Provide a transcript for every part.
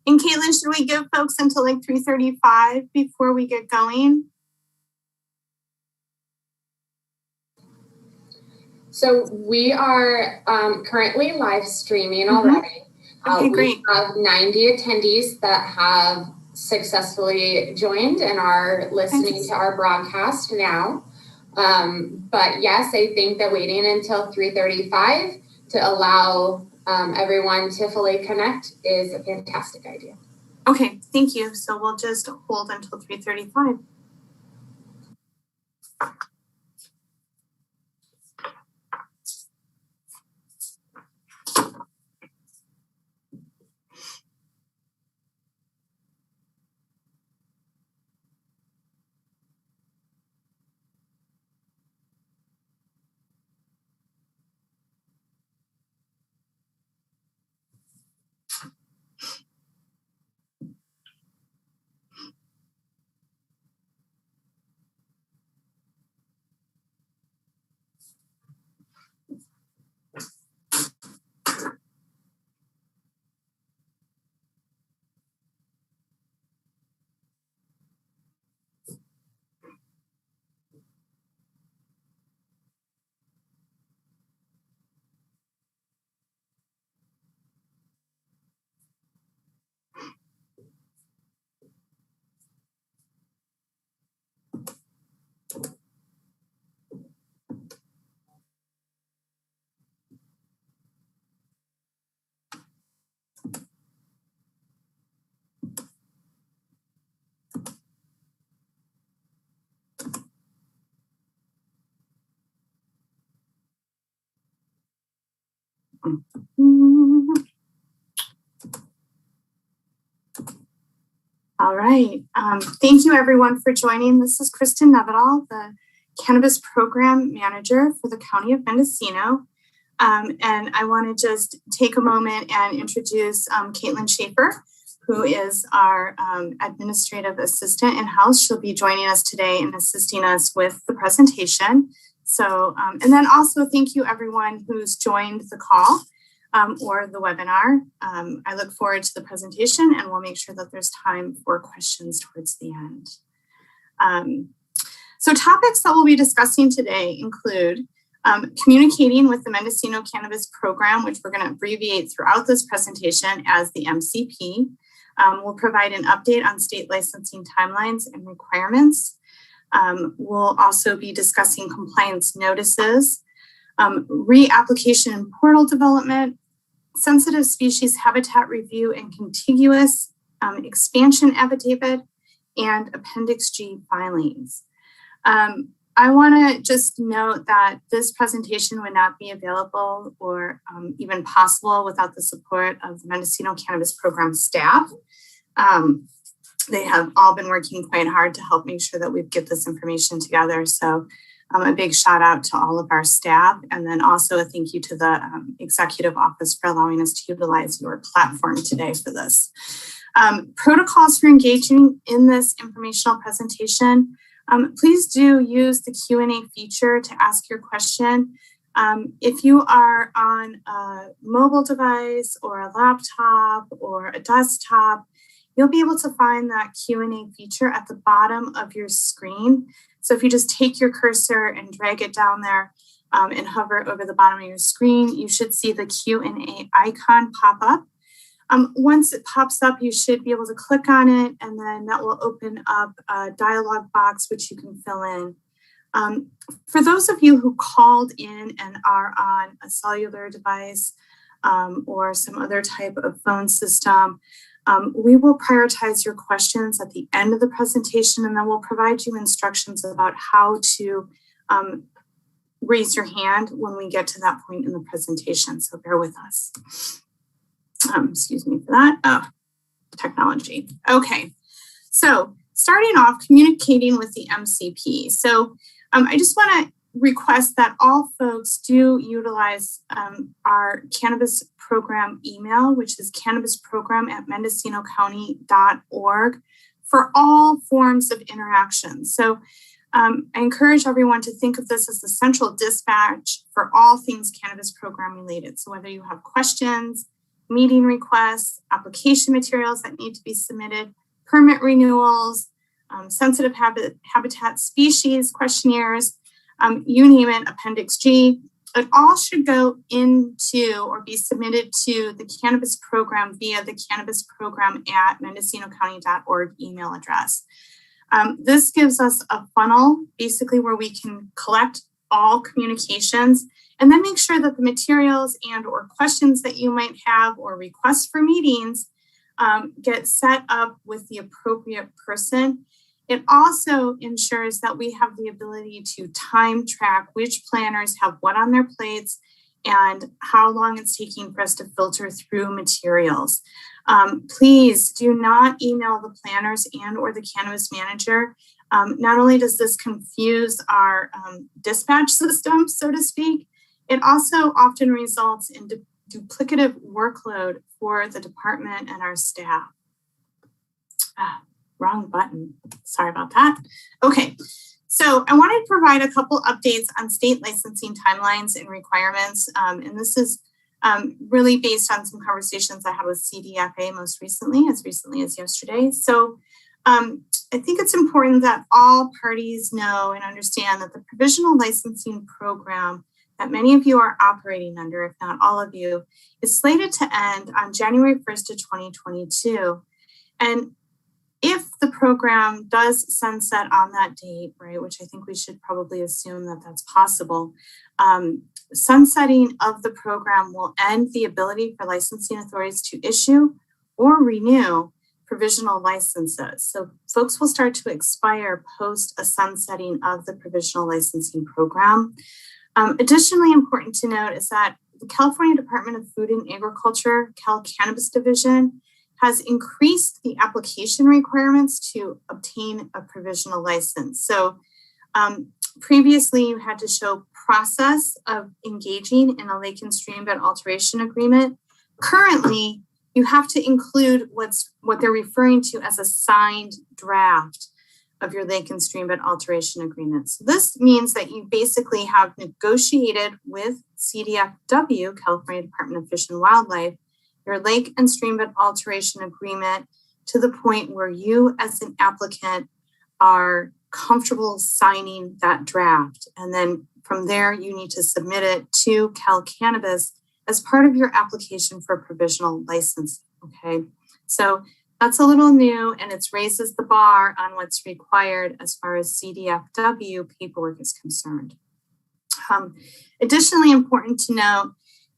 And Caitlin, should we give folks until like 3:35 before we get going? So we are currently live streaming already. Okay, great. We have 90 attendees that have successfully joined and are listening to our broadcast now. But yes, I think that waiting until 3:35 to allow everyone to fully connect is a fantastic idea. Okay, thank you. So we'll just hold until 3:35. All right. Thank you, everyone, for joining. This is Kristen Nevedal, the Cannabis Program Manager for the County of Mendocino. And I want to just take a moment and introduce Caitlin Schaefer, who is our administrative assistant in-house. She'll be joining us today and assisting us with the presentation. So, and then also thank you, everyone who's joined the call. Or the webinar. I look forward to the presentation and we'll make sure that there's time for questions towards the end. So topics that we'll be discussing today include communicating with the Mendocino Cannabis Program, which we're going to abbreviate throughout this presentation as the MCP. We'll provide an update on state licensing timelines and requirements. We'll also be discussing compliance notices, reapplication and portal development, sensitive species habitat review and contiguous, expansion affidavit, and Appendix G filings. I want to just note that this presentation would not be available or even possible without the support of the Mendocino Cannabis Program staff. They have all been working quite hard to help make sure that we get this information together. So a big shout out to all of our staff, and then also a thank you to the executive office for allowing us to utilize your platform today for this. Protocols for engaging in this informational presentation. Please do use the Q&A feature to ask your question. If you are on a mobile device or a laptop or a desktop, you'll be able to find that Q&A feature at the bottom of your screen. So if you just take your cursor and drag it down there and hover over the bottom of your screen, you should see the Q&A icon pop up. Once it pops up, you should be able to click on it, and then that will open up a dialog box which you can fill in. For those of you who called in and are on a cellular device or some other type of phone system, we will prioritize your questions at the end of the presentation, and then we'll provide you instructions about how to raise your hand when we get to that point in the presentation. So bear with us. Excuse me for that. Oh, technology. Okay. So starting off, communicating with the MCP. So I just want to request that all folks do utilize our cannabis program email, which is cannabisprogram@mendocinocounty.org for all forms of interaction. So I encourage everyone to think of this as the central dispatch for all things cannabis program related. So whether you have questions, meeting requests, application materials that need to be submitted, permit renewals, sensitive habitat species questionnaires, you name it, Appendix G. It all should go into or be submitted to the cannabis program via the cannabis program at mendocinocounty.org email address. This gives us a funnel basically where we can collect all communications and then make sure that the materials and or questions that you might have or requests for meetings get set up with the appropriate person. It also ensures that we have the ability to time track which planners have what on their plates and how long it's taking for us to filter through materials. Please do not email the planners and or the cannabis manager. Not only does this confuse our dispatch system, so to speak, it also often results in duplicative workload for the department and our staff. Wrong button. Sorry about that. Okay, so I wanted to provide a couple updates on state licensing timelines and requirements. And this is really based on some conversations I had with CDFA most recently as yesterday. So I think it's important that all parties know and understand that the provisional licensing program that many of you are operating under, if not all of you, is slated to end on January 1st of 2022. And if the program does sunset on that date, right, which I think we should probably assume that that's possible, sunsetting of the program will end the ability for licensing authorities to issue or renew provisional licenses. So folks will start to expire post a sunsetting of the provisional licensing program. Additionally important to note is that the California Department of Food and Agriculture, Cannabis Division, has increased the application requirements to obtain a provisional license. So previously you had to show process of engaging in a lake and streambed alteration agreement. Currently, you have to include what they're referring to as a signed draft of your lake and streambed alteration agreement. So this means that you basically have negotiated with CDFW, California Department of Fish and Wildlife, your lake and streambed alteration agreement to the point where you as an applicant are comfortable signing that draft. And then from there, you need to submit it to Cannabis as part of your application for provisional license, okay? So that's a little new and it raises the bar on what's required as far as CDFW paperwork is concerned. Additionally important to note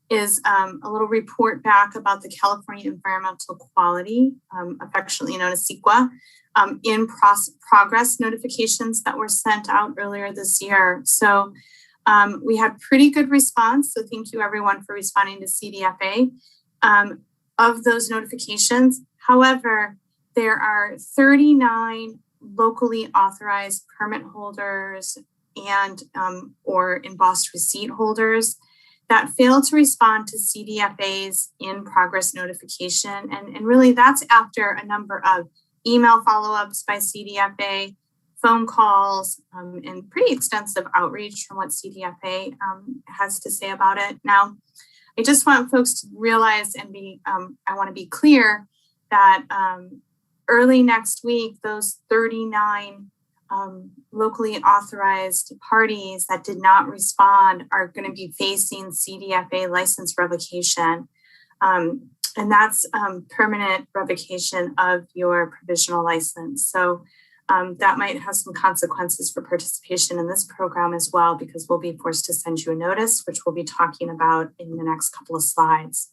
is a little report back about the California Environmental Quality, affectionately known as CEQA, in progress notifications that were sent out earlier this year. So we had pretty good response. So thank you everyone for responding to CDFA of those notifications. However, there are 39 locally authorized permit holders and or embossed receipt holders that failed to respond to CDFA's in progress notification. And really that's after a number of email follow-ups by CDFA, phone calls, and pretty extensive outreach from what CDFA has to say about it. Now, I just want folks to realize and I want to be clear that early next week, those 39 locally authorized parties that did not respond are going to be facing CDFA license revocation. And that's permanent revocation of your provisional license. So that might have some consequences for participation in this program as well, because we'll be forced to send you a notice, which we'll be talking about in the next couple of slides.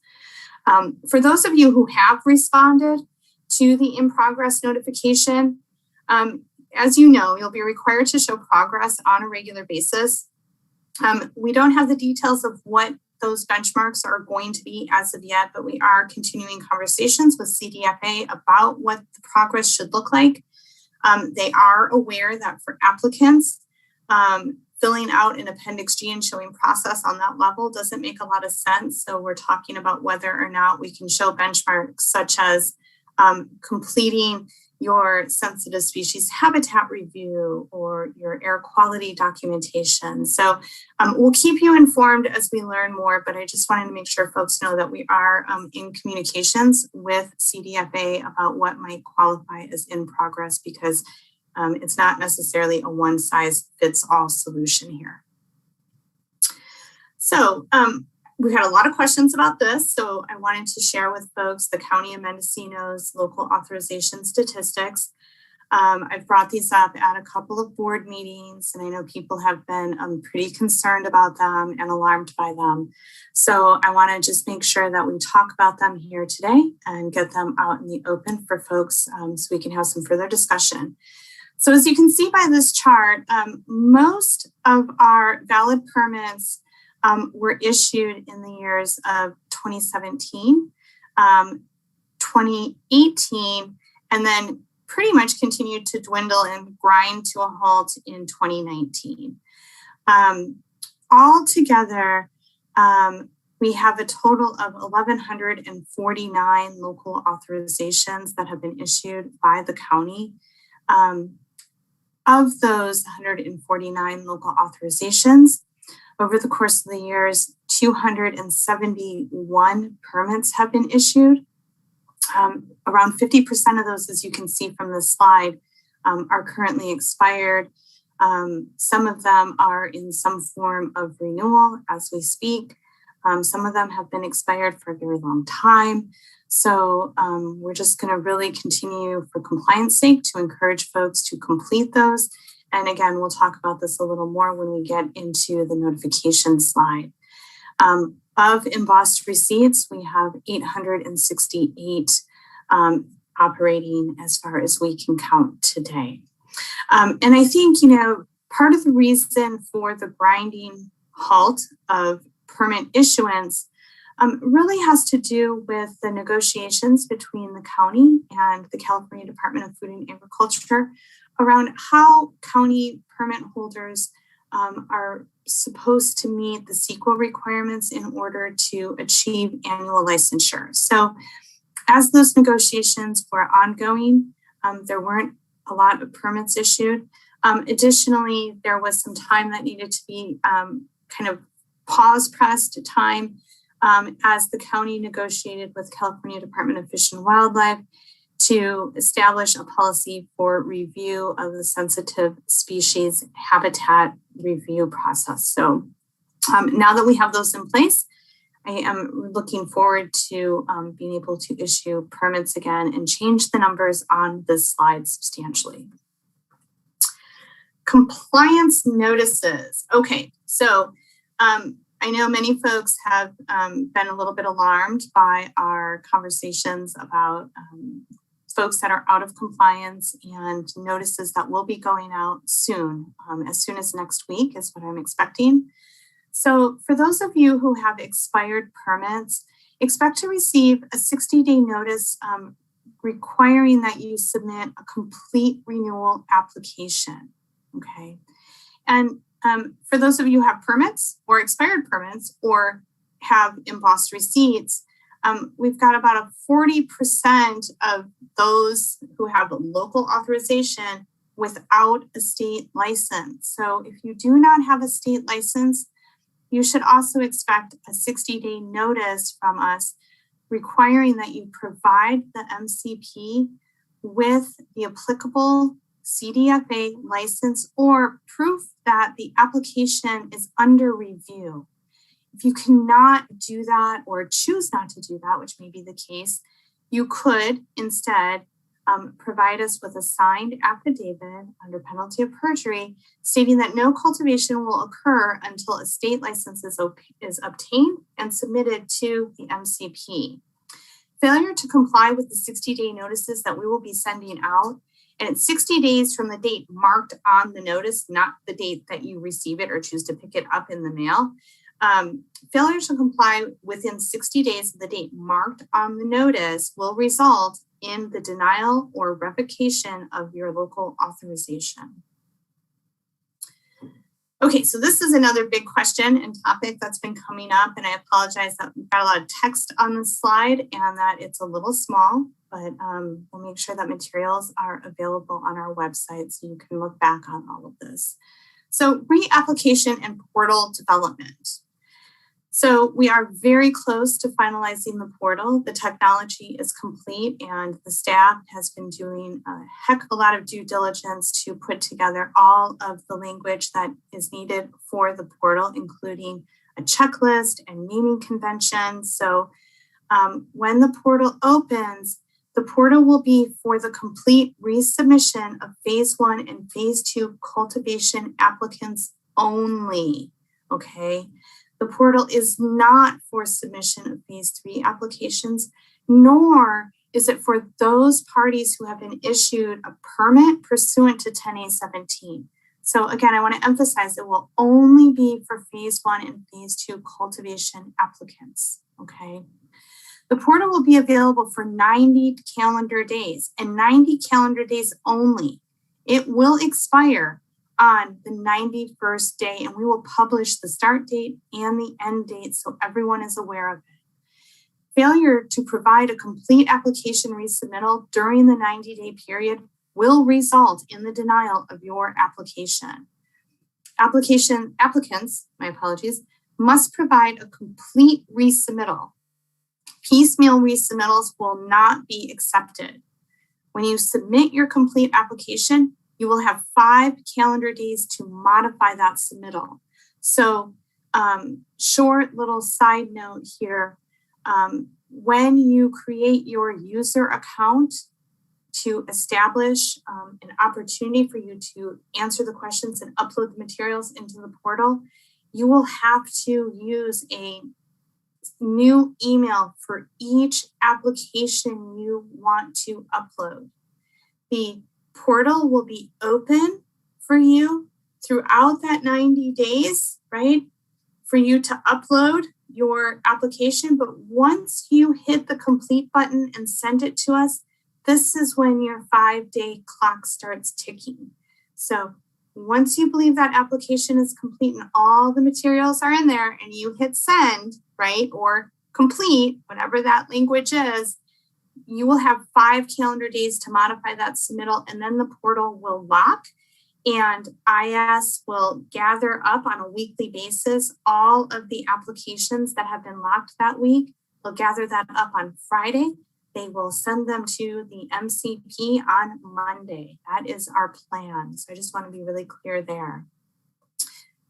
For those of you who have responded to the in progress notification, as you know, you'll be required to show progress on a regular basis. We don't have the details of what those benchmarks are going to be as of yet, but we are continuing conversations with CDFA about what the progress should look like. They are aware that for applicants, filling out an Appendix G and showing process on that level doesn't make a lot of sense. So we're talking about whether or not we can show benchmarks such as completing your sensitive species habitat review or your air quality documentation. So we'll keep you informed as we learn more, but I just wanted to make sure folks know that we are in communications with CDFA about what might qualify as in progress, because it's not necessarily a one size fits all solution here. So we had a lot of questions about this, so I wanted to share with folks the County of Mendocino's local authorization statistics. I've brought these up at a couple of board meetings, and I know people have been pretty concerned about them and alarmed by them. So I want to just make sure that we talk about them here today and get them out in the open for folks so we can have some further discussion. So as you can see by this chart, most of our valid permits were issued in the years of 2017, 2018, and then pretty much continued to dwindle and grind to a halt in 2019. Altogether, we have a total of 1,149 local authorizations that have been issued by the county. Of those 149 local authorizations, over the course of the years, 271 permits have been issued. Around 50% of those, as you can see from the slide, are currently expired. Some of them are in some form of renewal as we speak. Some of them have been expired for a very long time. So we're just going to really continue for compliance sake to encourage folks to complete those. And again, we'll talk about this a little more when we get into the notification slide. Of embossed receipts, we have 868 operating as far as we can count today. And I think, part of the reason for the grinding halt of permit issuance really has to do with the negotiations between the county and the California Department of Food and Agriculture around how county permit holders are supposed to meet the CEQA requirements in order to achieve annual licensure. So as those negotiations were ongoing, there weren't a lot of permits issued. Additionally, there was some time that needed to be kind of pressed time as the county negotiated with California Department of Fish and Wildlife to establish a policy for review of the sensitive species habitat review process. So now that we have those in place, I am looking forward to being able to issue permits again and change the numbers on this slide substantially. Compliance notices. Okay, so I know many folks have been a little bit alarmed by our conversations about folks that are out of compliance and notices that will be going out soon, as soon as next week is what I'm expecting. So for those of you who have expired permits, expect to receive a 60-day notice requiring that you submit a complete renewal application, okay? And for those of you who have permits or expired permits or have embossed receipts, we've got about a 40% of those who have a local authorization without a state license. So if you do not have a state license, you should also expect a 60-day notice from us requiring that you provide the MCP with the applicable CDFA license or proof that the application is under review. If you cannot do that or choose not to do that, which may be the case, you could instead provide us with a signed affidavit under penalty of perjury stating that no cultivation will occur until a state license is obtained and submitted to the MCP. Failure to comply with the 60-day notices that we will be sending out, and it's 60 days from the date marked on the notice, not the date that you receive it or choose to pick it up in the mail. Failure to comply within 60 days of the date marked on the notice will result in the denial or revocation of your local authorization. Okay, so this is another big question and topic that's been coming up, and I apologize that we've got a lot of text on the slide and that it's a little small, but we'll make sure that materials are available on our website so you can look back on all of this. So reapplication and portal development. So we are very close to finalizing the portal. The technology is complete and the staff has been doing a heck of a lot of due diligence to put together all of the language that is needed for the portal, including a checklist and naming conventions. So when the portal opens, the portal will be for the complete resubmission of phase 1 and phase 2 cultivation applicants only, okay? The portal is not for submission of phase 3 applications, nor is it for those parties who have been issued a permit pursuant to 10A17. So again, I want to emphasize it will only be for phase 1 and phase 2 cultivation applicants, okay? The portal will be available for 90 calendar days and 90 calendar days only. It will expire on the 91st day, and we will publish the start date and the end date so everyone is aware of it. Failure to provide a complete application resubmittal during the 90-day period will result in the denial of your application. Applicants, my apologies, must provide a complete resubmittal. Piecemeal resubmittals will not be accepted. When you submit your complete application, you will have 5 calendar days to modify that submittal. So short little side note here, when you create your user account to establish an opportunity for you to answer the questions and upload the materials into the portal, you will have to use a new email for each application you want to upload. The portal will be open for you throughout that 90 days, right? For you to upload your application. But once you hit the complete button and send it to us, this is when your 5-day clock starts ticking. So once you believe that application is complete and all the materials are in there and you hit send, right? Or complete, whatever that language is, you will have 5 calendar days to modify that submittal, and then the portal will lock and IS will gather up on a weekly basis all of the applications that have been locked that week. They'll gather that up on Friday. They will send them to the MCP on Monday. That is our plan. So I just want to be really clear there.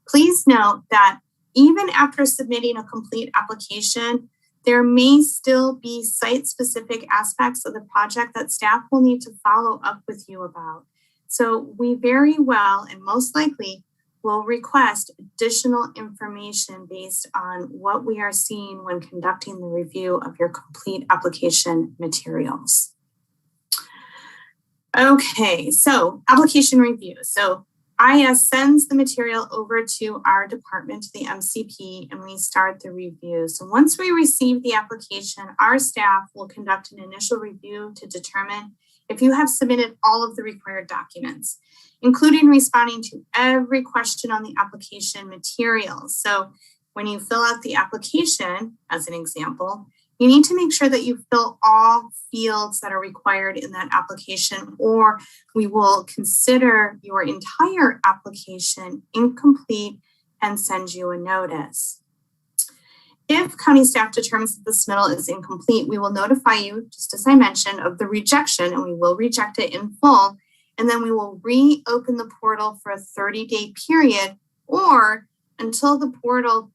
Please note that even after submitting a complete application, there may still be site-specific aspects of the project that staff will need to follow up with you about. So we very well and most likely will request additional information based on what we are seeing when conducting the review of your complete application materials. Okay, so application review. So IS sends the material over to our department, to the MCP, and we start the review. So once we receive the application, our staff will conduct an initial review to determine if you have submitted all of the required documents, including responding to every question on the application materials. So when you fill out the application, as an example, you need to make sure that you fill all fields that are required in that application, or we will consider your entire application incomplete and send you a notice. If county staff determines that the submittal is incomplete, we will notify you, just as I mentioned, of the rejection, and we will reject it in full. And then we will reopen the portal for a 30-day period or until the portal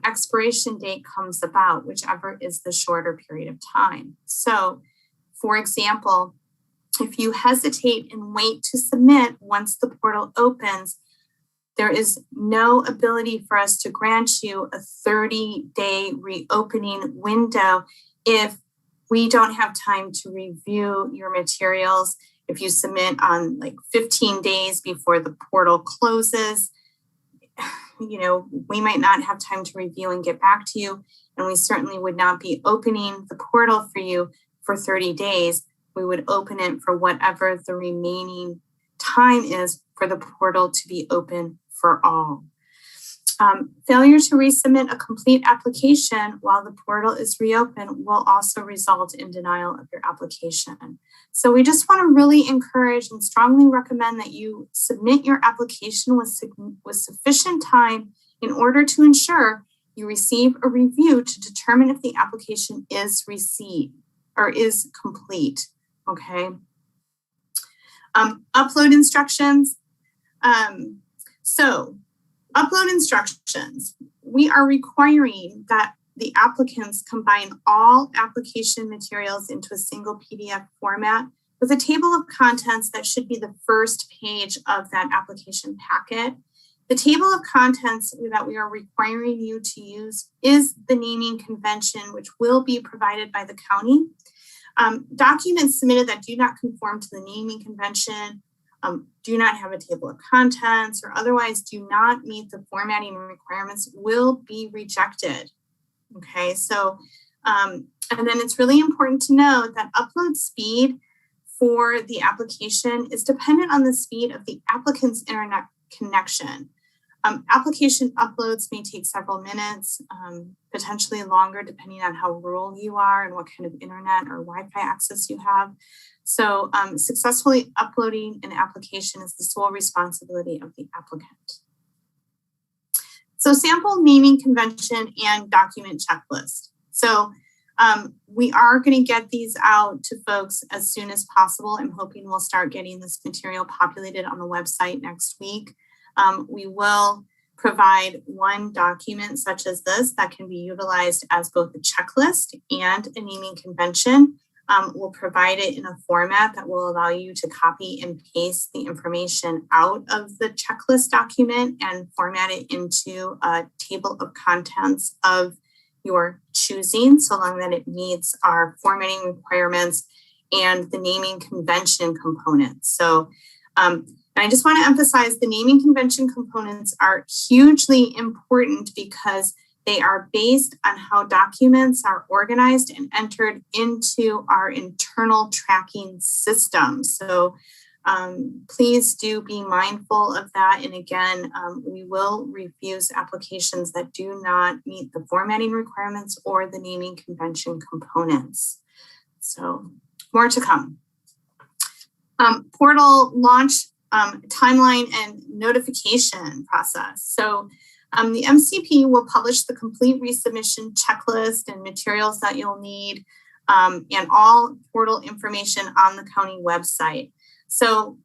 expiration date comes about, whichever is the shorter period of time. So, for example, if you hesitate and wait to submit once the portal opens, there is no ability for us to grant you a 30-day reopening window if we don't have time to review your materials. If you submit on like 15 days before the portal closes, we might not have time to review and get back to you. And we certainly would not be opening the portal for you for 30 days. We would open it for whatever the remaining time is for the portal to be open for all. Failure to resubmit a complete application while the portal is reopened will also result in denial of your application. So we just want to really encourage and strongly recommend that you submit your application with sufficient time in order to ensure you receive a review to determine if the application is received or is complete, okay? Upload instructions. Upload instructions. We are requiring that the applicants combine all application materials into a single PDF format with a table of contents that should be the first page of that application packet. The table of contents that we are requiring you to use is the naming convention, which will be provided by the county. Documents submitted that do not conform to the naming convention, do not have a table of contents, or otherwise do not meet the formatting requirements will be rejected. Okay, so, and then it's really important to note that upload speed for the application is dependent on the speed of the applicant's internet connection. Application uploads may take several minutes, potentially longer depending on how rural you are and what kind of internet or Wi-Fi access you have. So successfully uploading an application is the sole responsibility of the applicant. So sample naming convention and document checklist. So we are going to get these out to folks as soon as possible. I'm hoping we'll start getting this material populated on the website next week. We will provide one document such as this that can be utilized as both a checklist and a naming convention. We'll provide it in a format that will allow you to copy and paste the information out of the checklist document and format it into a table of contents of your choosing, so long that it meets our formatting requirements and the naming convention components. So, and I just want to emphasize the naming convention components are hugely important because they are based on how documents are organized and entered into our internal tracking system. So please do be mindful of that. And again, we will refuse applications that do not meet the formatting requirements or the naming convention components. So more to come. Portal launch timeline and notification process. So the MCP will publish the complete resubmission checklist and materials that you'll need and all portal information on the county website. So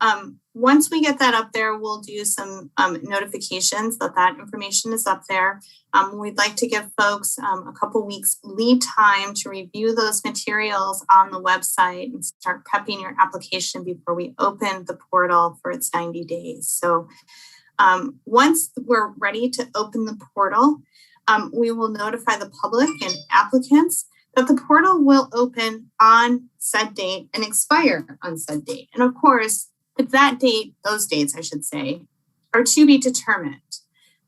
once we get that up there, we'll do some notifications that information is up there. We'd like to give folks a couple weeks lead time to review those materials on the website and start prepping your application before we open the portal for its 90 days. So once we're ready to open the portal, we will notify the public and applicants that the portal will open on said date and expire on said date. And of course, at that date, those dates, I should say, are to be determined.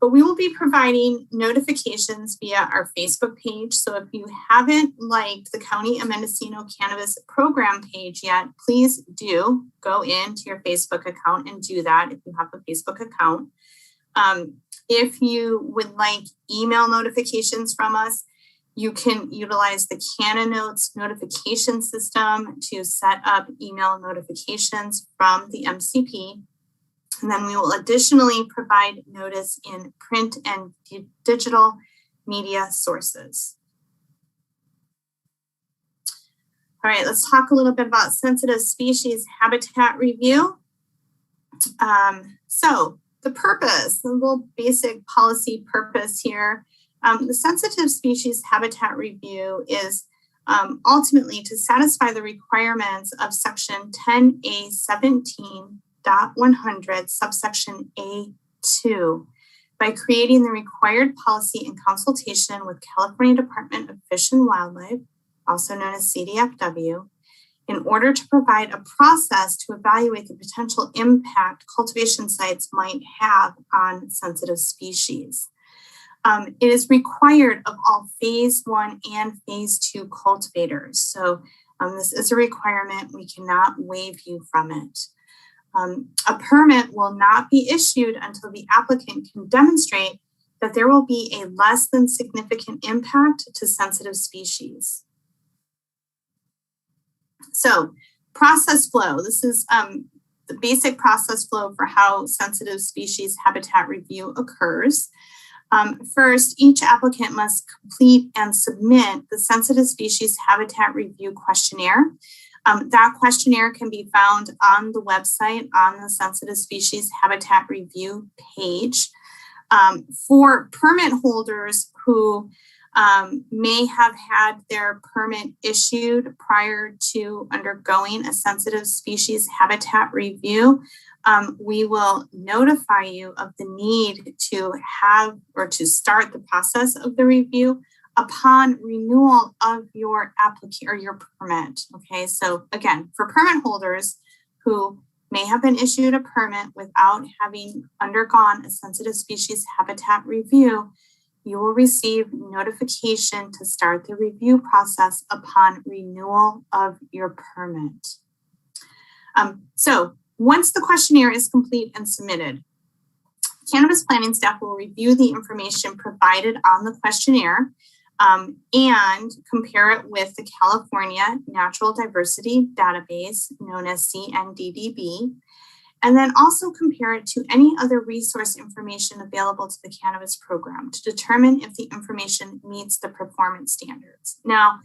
But we will be providing notifications via our Facebook page. So if you haven't liked the County of Mendocino Cannabis program page yet, please do go into your Facebook account and do that if you have a Facebook account. If you would like email notifications from us, you can utilize the Canon Notes notification system to set up email notifications from the MCP. And then we will additionally provide notice in print and digital media sources. All right, let's talk a little bit about sensitive species habitat review. So the purpose, a little basic policy purpose here. The sensitive species habitat review is ultimately to satisfy the requirements of section 10A17.100 subsection A2 by creating the required policy in consultation with California Department of Fish and Wildlife, also known as CDFW, in order to provide a process to evaluate the potential impact cultivation sites might have on sensitive species. It is required of all phase 1 and phase 2 cultivators. So this is a requirement. We cannot waive you from it. A permit will not be issued until the applicant can demonstrate that there will be a less than significant impact to sensitive species. So, process flow. This is the basic process flow for how sensitive species habitat review occurs. First, each applicant must complete and submit the sensitive species habitat review questionnaire. That questionnaire can be found on the website on the sensitive species habitat review page. For permit holders who may have had their permit issued prior to undergoing a sensitive species habitat review, we will notify you of the need to have or to start the process of the review upon renewal of your application or your permit. Okay, so again, for permit holders who may have been issued a permit without having undergone a sensitive species habitat review, you will receive notification to start the review process upon renewal of your permit. So once the questionnaire is complete and submitted, cannabis planning staff will review the information provided on the questionnaire and compare it with the California Natural Diversity Database, known as CNDDB, and then also compare it to any other resource information available to the cannabis program to determine if the information meets the performance standards. Now,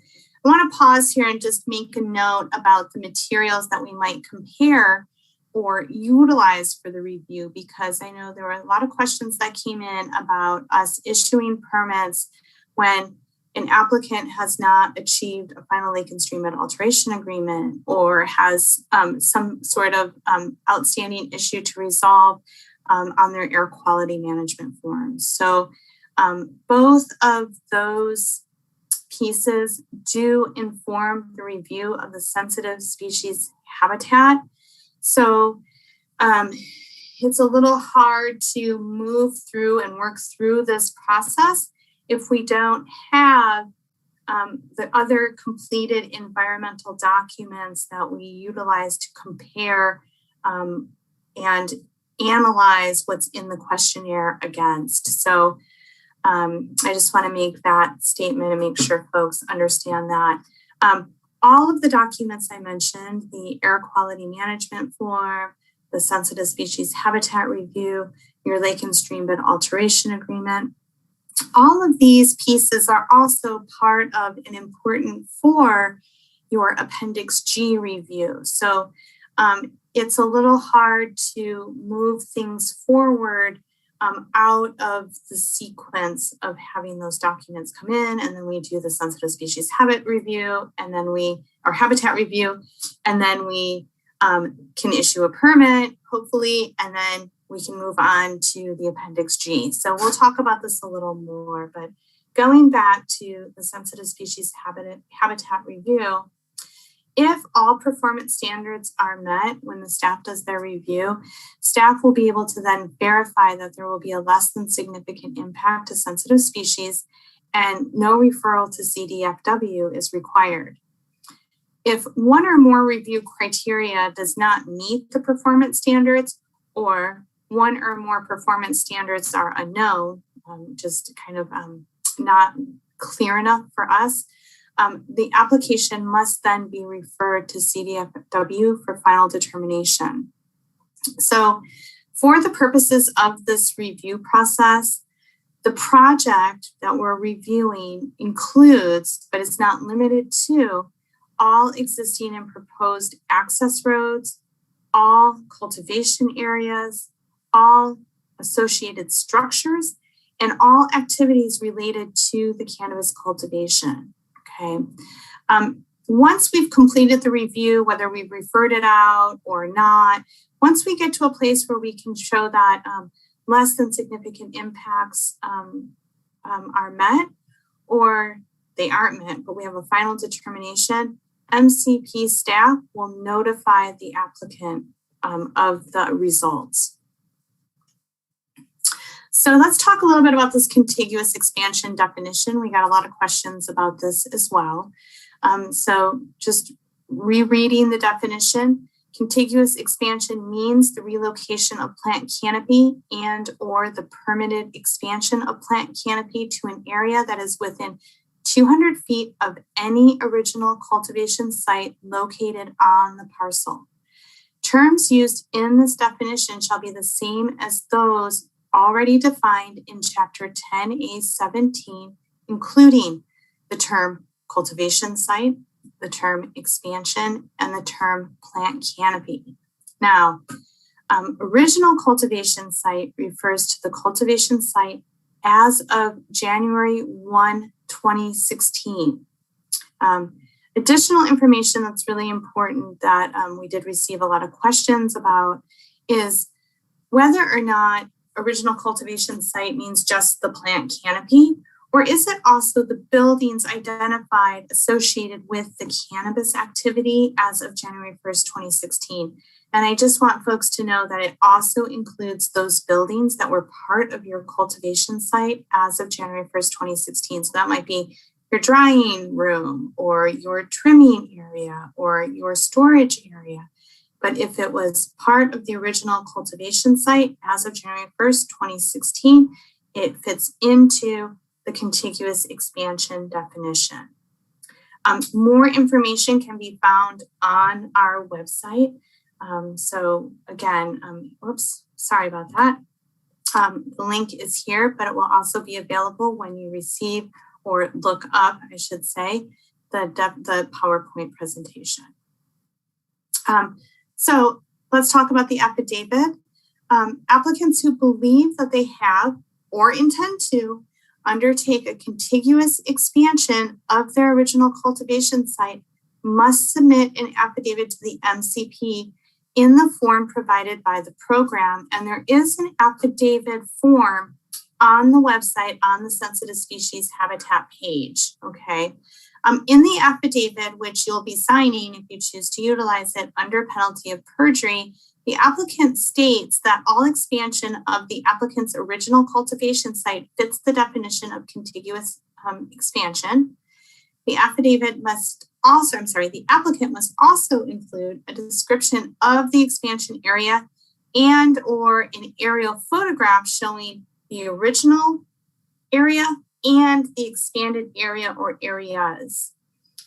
I want to pause here and just make a note about the materials that we might compare or utilize for the review, because I know there were a lot of questions that came in about us issuing permits when an applicant has not achieved a final lake and stream bed alteration agreement or has some sort of outstanding issue to resolve on their air quality management forms. So both of those pieces do inform the review of the sensitive species habitat. So it's a little hard to move through and work through this process if we don't have the other completed environmental documents that we utilize to compare and analyze what's in the questionnaire against. So I just want to make that statement and make sure folks understand that. All of the documents I mentioned, the air quality management form, the sensitive species habitat review, your lake and stream bed alteration agreement, all of these pieces are also part of and important for your Appendix G review. So it's a little hard to move things forward out of the sequence of having those documents come in, and then we do the sensitive species habitat review, and then habitat review, and then we can issue a permit, hopefully, and then we can move on to the Appendix G. So we'll talk about this a little more, but going back to the sensitive species habitat review, if all performance standards are met when the staff does their review, staff will be able to then verify that there will be a less than significant impact to sensitive species and no referral to CDFW is required. If one or more review criteria does not meet the performance standards, or one or more performance standards are unknown, just kind of not clear enough for us, the application must then be referred to CDFW for final determination. So for the purposes of this review process, the project that we're reviewing includes, but is not limited to, all existing and proposed access roads, all cultivation areas, all associated structures, and all activities related to the cannabis cultivation. Okay. Once we've completed the review, whether we've referred it out or not, once we get to a place where we can show that less than significant impacts are met, or they aren't met, but we have a final determination, MCP staff will notify the applicant of the results. So let's talk a little bit about this contiguous expansion definition. We got a lot of questions about this as well. So just rereading the definition, Contiguous expansion means the relocation of plant canopy and or the permitted expansion of plant canopy to an area that is within 200 feet of any original cultivation site located on the parcel. Terms used in this definition shall be the same as those already defined in Chapter 10A17, including the term cultivation site, the term expansion, and the term plant canopy. Now, original cultivation site refers to the cultivation site as of January 1, 2016. Additional information that's really important that we did receive a lot of questions about is whether or not original cultivation site means just the plant canopy, or is it also the buildings identified associated with the cannabis activity as of January 1st, 2016? And I just want folks to know that it also includes those buildings that were part of your cultivation site as of January 1st, 2016. So that might be your drying room or your trimming area or your storage area. But if it was part of the original cultivation site as of January 1st, 2016, it fits into the contiguous expansion definition. More information can be found on our website. So again, whoops, sorry about that. The link is here, but it will also be available when you receive or look up, I should say, the PowerPoint presentation. So let's talk about the affidavit. Applicants who believe that they have or intend to undertake a contiguous expansion of their original cultivation site must submit an affidavit to the MCP in the form provided by the program. And there is an affidavit form on the website on the sensitive species habitat page, okay? In the affidavit, which you'll be signing if you choose to utilize it under penalty of perjury, the applicant states that all expansion of the applicant's original cultivation site fits the definition of contiguous expansion. The affidavit must also, the applicant must also include a description of the expansion area and or an aerial photograph showing the original area and the expanded area or areas.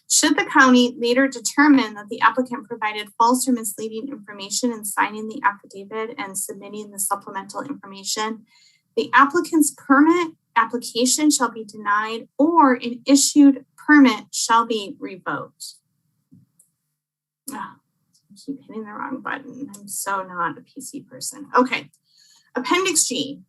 Should the county later determine that the applicant provided false or misleading information in signing the affidavit and submitting the supplemental information, the applicant's permit application shall be denied or an issued permit shall be revoked. I keep hitting the wrong button. I'm so not a PC person. Okay, Appendix G.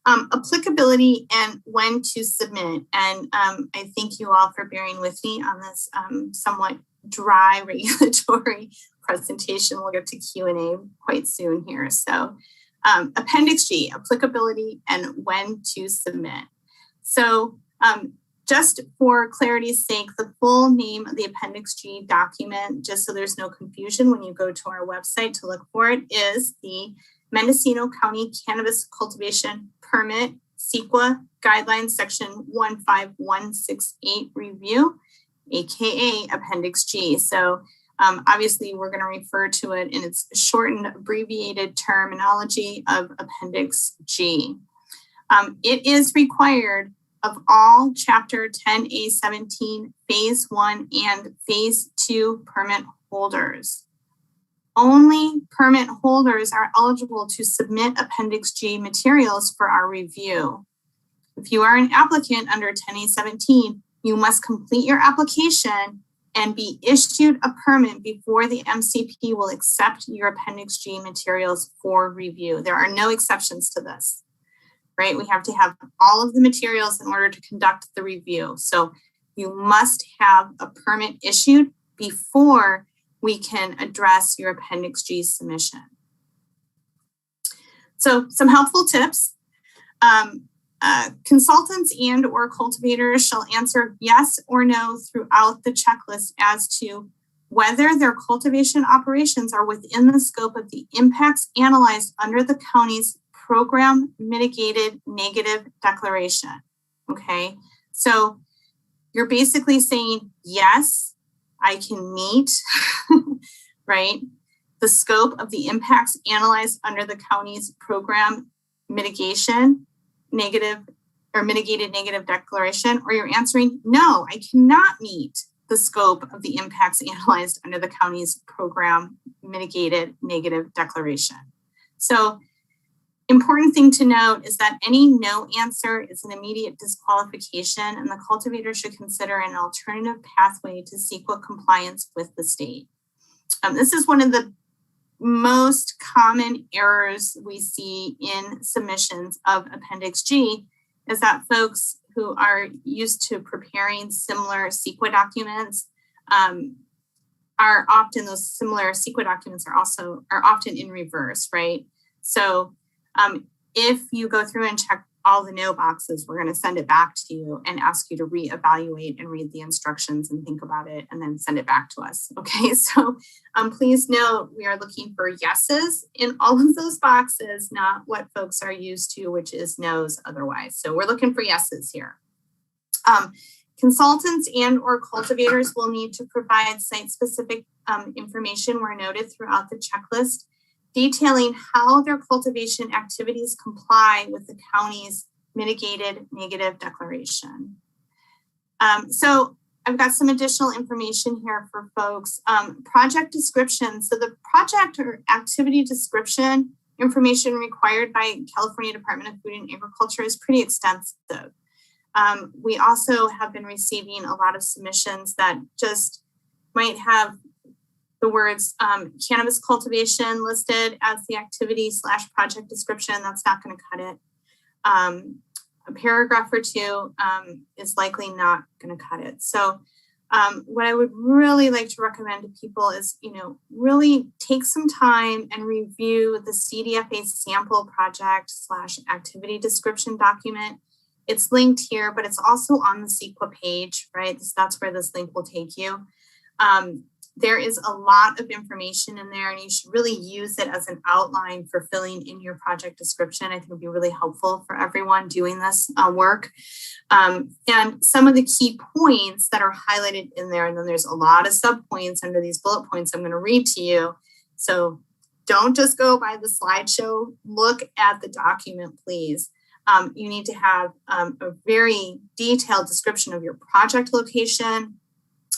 Applicability and when to submit. And I thank you all for bearing with me on this somewhat dry regulatory presentation. We'll get to Q&A quite soon here. So Appendix G, applicability and when to submit. So just for clarity's sake, the full name of the Appendix G document, just so there's no confusion when you go to our website to look for it, is the Mendocino County Cannabis Cultivation Permit CEQA Guidelines Section 15168 Review, aka Appendix G. So obviously we're going to refer to it in its shortened abbreviated terminology of Appendix G. It is required of all Chapter 10A17 Phase 1 and Phase 2 permit holders. Only permit holders are eligible to submit Appendix G materials for our review. If you are an applicant under 10A17, you must complete your application and be issued a permit before the MCP will accept your Appendix G materials for review. There are no exceptions to this, right? We have to have all of the materials in order to conduct the review. So you must have a permit issued before we can address your Appendix G submission. So some helpful tips. Consultants and or cultivators shall answer yes or no throughout the checklist as to whether their cultivation operations are within the scope of the impacts analyzed under the county's program mitigated negative declaration. Okay, so you're basically saying, yes, I can meet, right? The scope of the impacts analyzed under the county's program mitigation, negative or mitigated negative declaration, or you're answering, no, I cannot meet the scope of the impacts analyzed under the county's program mitigated negative declaration. So important thing to note is that any no answer is an immediate disqualification, and the cultivator should consider an alternative pathway to CEQA compliance with the state. This is one of the most common errors we see in submissions of Appendix G, is that folks who are used to preparing similar CEQA documents are often, those similar CEQA documents are often in reverse, right? So if you go through and check all the no boxes, we're going to send it back to you and ask you to reevaluate and read the instructions and think about it and then send it back to us. Okay, so please note we are looking for yeses in all of those boxes, not what folks are used to, which is no's otherwise. So we're looking for yeses here. Consultants and or cultivators will need to provide site-specific information where noted throughout the checklist, detailing how their cultivation activities comply with the county's mitigated negative declaration. So I've got some additional information here for folks. Project description. So the project or activity description information required by California Department of Food and Agriculture is pretty extensive. We also have been receiving a lot of submissions that just might have the words cannabis cultivation listed as the activity / project description. That's not going to cut it. A paragraph or two is likely not going to cut it. So what I would really like to recommend to people is, really take some time and review the CDFA sample project / activity description document. It's linked here, but it's also on the CEQA page, right? That's where this link will take you. There is a lot of information in there, and you should really use it as an outline for filling in your project description. I think it would be really helpful for everyone doing this work. And some of the key points that are highlighted in there, and then there's a lot of subpoints under these bullet points I'm going to read to you. So don't just go by the slideshow. Look at the document, please. You need to have a very detailed description of your project location,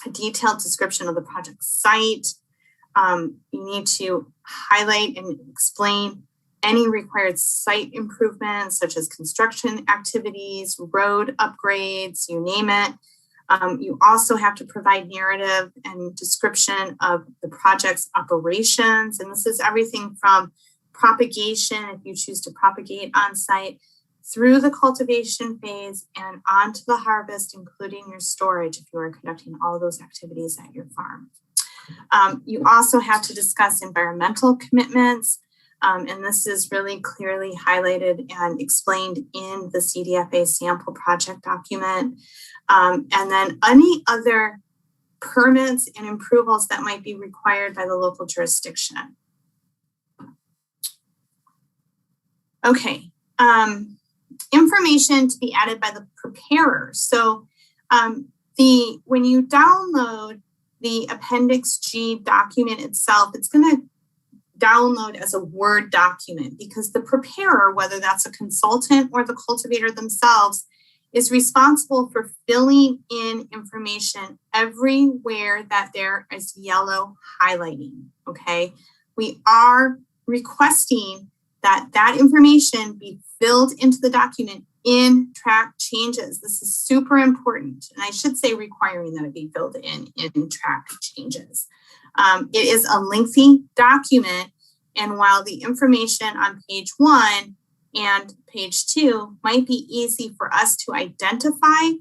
a detailed description of the project site. You need to highlight and explain any required site improvements, such as construction activities, road upgrades, you name it. You also have to provide narrative and description of the project's operations. And this is everything from propagation, if you choose to propagate on site, through the cultivation phase and onto the harvest, including your storage if you are conducting all of those activities at your farm. You also have to discuss environmental commitments, and this is really clearly highlighted and explained in the CDFA sample project document. And then any other permits and approvals that might be required by the local jurisdiction. Okay. Information to be added by the preparer. So when you download the Appendix G document itself, it's going to download as a Word document because the preparer, whether that's a consultant or the cultivator themselves, is responsible for filling in information everywhere that there is yellow highlighting, okay? We are requesting that information be filled into the document in track changes. This is super important. And I should say requiring that it be filled in track changes. It is a lengthy document. And while the information on page 1 and page 2 might be easy for us to identify,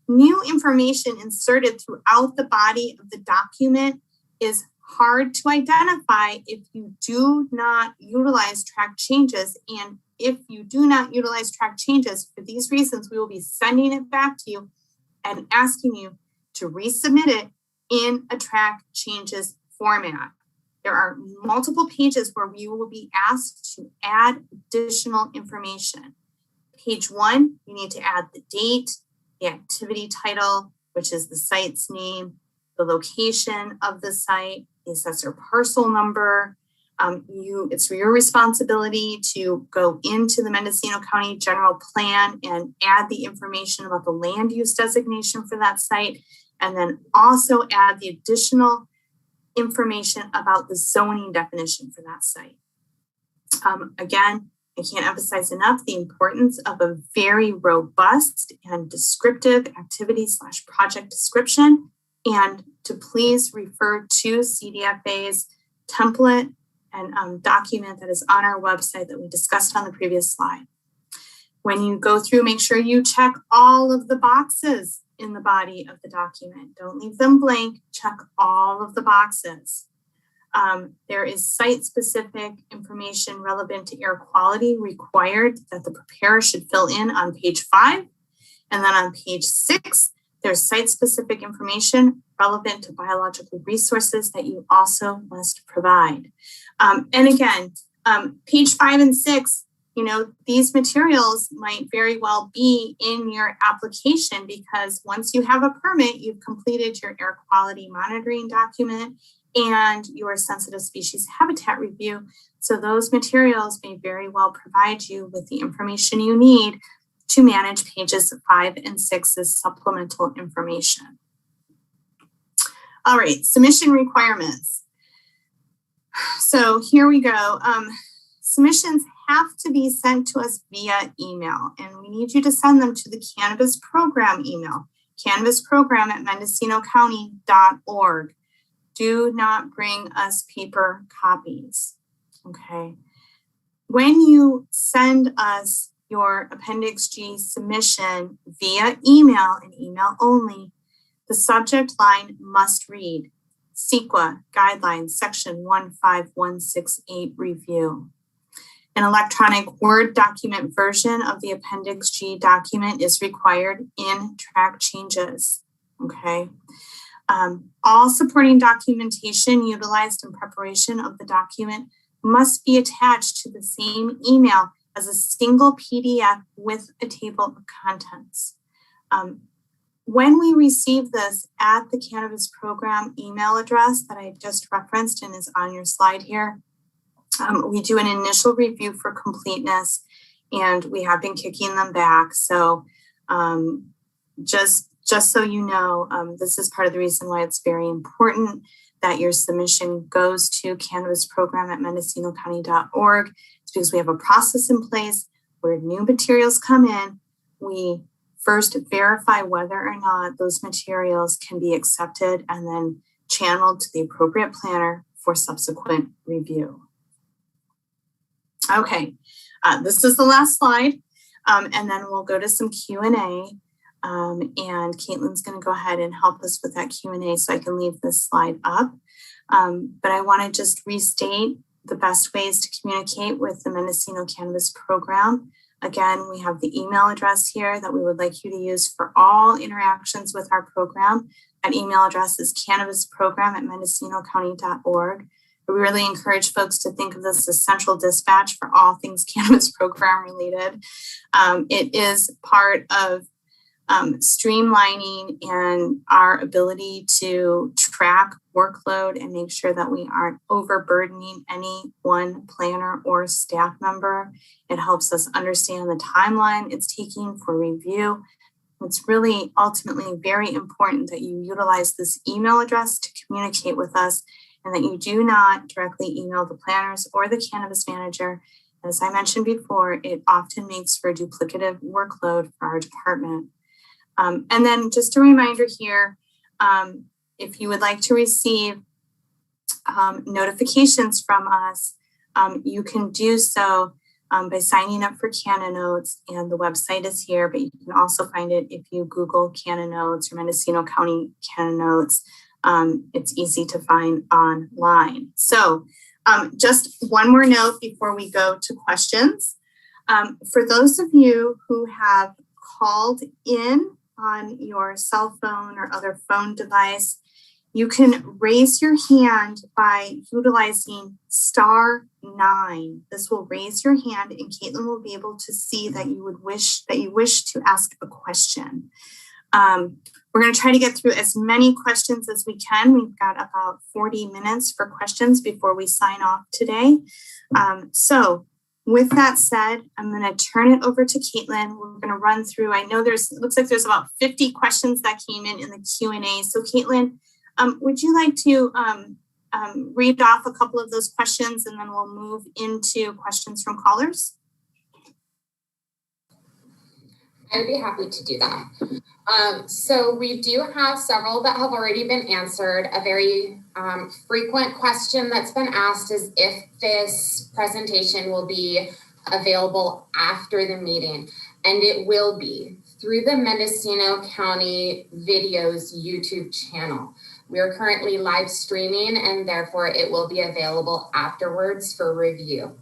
new information inserted throughout the body of the document is hard to identify if you do not utilize track changes. And if you do not utilize track changes, for these reasons, we will be sending it back to you and asking you to resubmit it in a track changes format. There are multiple pages where you will be asked to add additional information. Page 1, you need to add the date, the activity title, which is the site's name, the location of the site, the assessor parcel number. It's your responsibility to go into the Mendocino County General Plan and add the information about the land use designation for that site, and then also add the additional information about the zoning definition for that site. Again, I can't emphasize enough the importance of a very robust and descriptive activity/project description, and to please refer to CDFA's template and document that is on our website that we discussed on the previous slide. When you go through, make sure you check all of the boxes in the body of the document. Don't leave them blank, check all of the boxes. There is site-specific information relevant to air quality required that the preparer should fill in on page 5. And then on page 6, there's site-specific information relevant to biological resources that you also must provide. And again, page 5 and 6, these materials might very well be in your application, because once you have a permit, you've completed your air quality monitoring document and your sensitive species habitat review. So those materials may very well provide you with the information you need to manage pages 5 and 6 as supplemental information. All right, submission requirements. So here we go. Submissions have to be sent to us via email, and we need you to send them to the Cannabis Program email, cannabisprogram@mendocinocounty.org. Do not bring us paper copies, okay? When you send us your Appendix G submission via email and email only, the subject line must read CEQA Guidelines Section 15168 Review. An electronic Word document version of the Appendix G document is required in track changes, okay? All supporting documentation utilized in preparation of the document must be attached to the same email as a single PDF with a table of contents. When we receive this at the Cannabis Program email address that I just referenced and is on your slide here, we do an initial review for completeness, and we have been kicking them back. So just so you know, this is part of the reason why it's very important that your submission goes to cannabisprogram@mendocinocounty.org. It's because we have a process in place where new materials come in. We first verify whether or not those materials can be accepted and then channeled to the appropriate planner for subsequent review. Okay, this is the last slide, and then we'll go to some Q&A. And Caitlin's going to go ahead and help us with that Q&A, so I can leave this slide up. But I want to just restate the best ways to communicate with the Mendocino Cannabis Program. Again, we have the email address here that we would like you to use for all interactions with our program. That email address is cannabisprogram@mendocinocounty.org. We really encourage folks to think of this as central dispatch for all things cannabis program related. It is part of streamlining and our ability to track workload and make sure that we aren't overburdening any one planner or staff member. It helps us understand the timeline it's taking for review. It's really ultimately very important that you utilize this email address to communicate with us, and that you do not directly email the planners or the cannabis manager. As I mentioned before, it often makes for a duplicative workload for our department. And then just a reminder here, if you would like to receive notifications from us, you can do so by signing up for Canna Notes, and the website is here, but you can also find it if you Google Canna Notes or Mendocino County Canna Notes. It's easy to find online. So just one more note before we go to questions. For those of you who have called in on your cell phone or other phone device, you can raise your hand by utilizing *9. This will raise your hand, and Caitlin will be able to see that you wish to ask a question. We're going to try to get through as many questions as we can. We've got about 40 minutes for questions before we sign off today. So with that said, I'm going to turn it over to Caitlin. We're going to run through, I know it looks like there's about 50 questions that came in the Q&A. So Caitlin, would you like to read off a couple of those questions and then we'll move into questions from callers? I'd be happy to do that. So we do have several that have already been answered. A very frequent question that's been asked is if this presentation will be available after the meeting, and it will be through the Mendocino County Videos YouTube channel. We are currently live streaming, and therefore it will be available afterwards for review.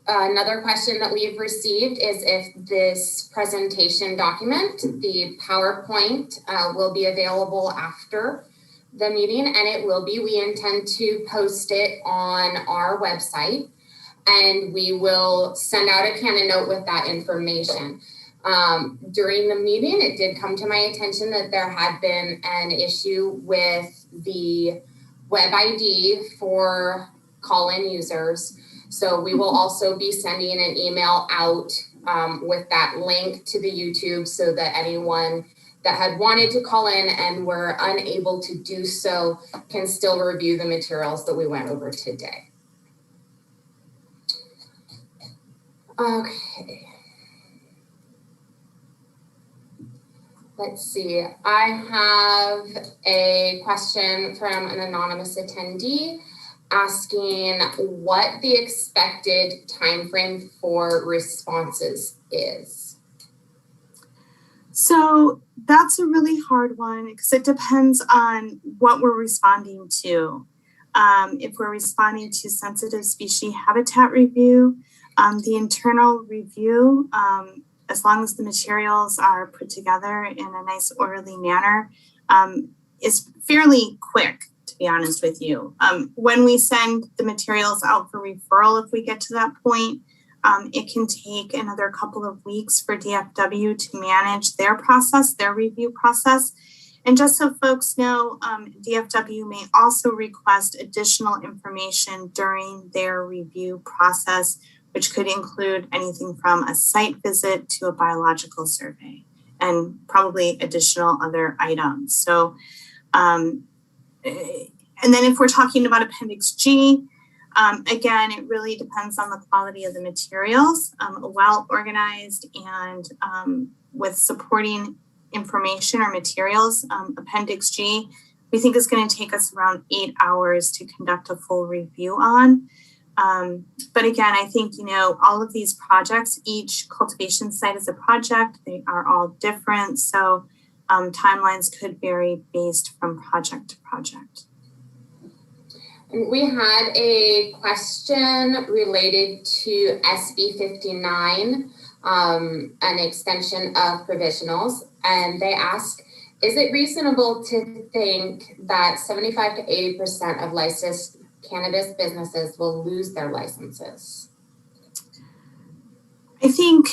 Another question that we've received is if this presentation document, the PowerPoint, will be available after the meeting, and it will be. We intend to post it on our website, and we will send out a Canon note with that information. During the meeting, it did come to my attention that there had been an issue with the web ID for call-in users. So we will also be sending an email out with that link to the YouTube so that anyone that had wanted to call in and were unable to do so can still review the materials that we went over today. Okay. Let's see. I have a question from an anonymous attendee asking what the expected time frame for responses is. So that's a really hard one because it depends on what we're responding to. If we're responding to sensitive species habitat review, the internal review, as long as the materials are put together in a nice orderly manner, is fairly quick, to be honest with you. When we send the materials out for referral, if we get to that point, it can take another couple of weeks for DFW to manage their process, their review process. And just so folks know, DFW may also request additional information during their review process, which could include anything from a site visit to a biological survey and probably additional other items. So, and then if we're talking about Appendix G, again, it really depends on the quality of the materials. Well organized and with supporting information or materials, Appendix G, we think is going to take us around 8 hours to conduct a full review on. But again, I think, all of these projects, each cultivation site is a project. They are all different. So timelines could vary based from project to project. We had a question related to SB 59, an extension of provisionals, and they asked, is it reasonable to think that 75 to 80% of licensed cannabis businesses will lose their licenses? I think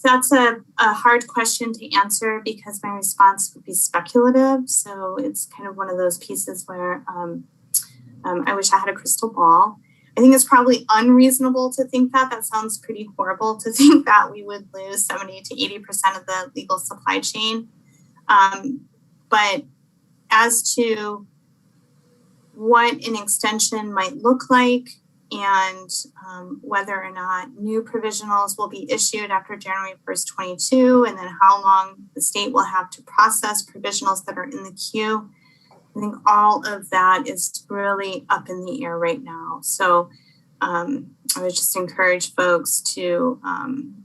that's a hard question to answer because my response would be speculative. So it's kind of one of those pieces where I wish I had a crystal ball. I think it's probably unreasonable to think that. That sounds pretty horrible to think that we would lose 70 to 80% of the legal supply chain. But as to what an extension might look like and whether or not new provisionals will be issued after January 1st, 22, and then how long the state will have to process provisionals that are in the queue. I think all of that is really up in the air right now. So I would just encourage folks to,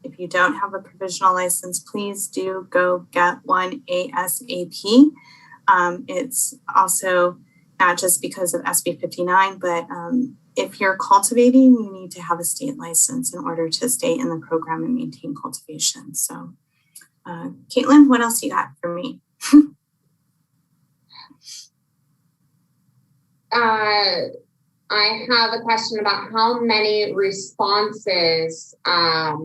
if you don't have a provisional license, please do go get one ASAP. It's also not just because of SB 59, but if you're cultivating, you need to have a state license in order to stay in the program and maintain cultivation. So, Caitlin, what else you got for me? I have a question about how many responses that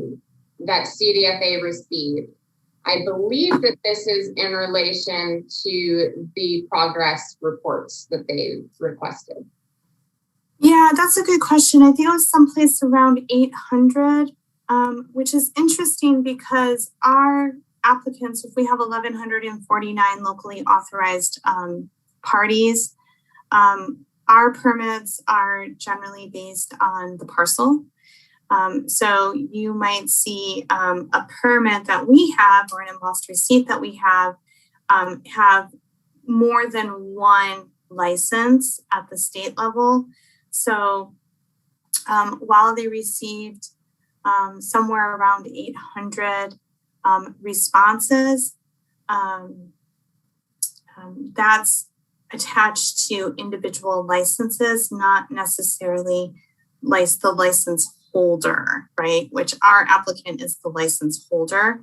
CDFA received. I believe that this is in relation to the progress reports that they requested. Yeah, that's a good question. I think it was someplace around 800, which is interesting because our applicants, if we have 1,149 locally authorized parties, our permits are generally based on the parcel. So you might see a permit that we have or an embossed receipt that we have more than one license at the state level. So while they received somewhere around 800 responses, that's attached to individual licenses, not necessarily the license holder, right? Which our applicant is the license holder.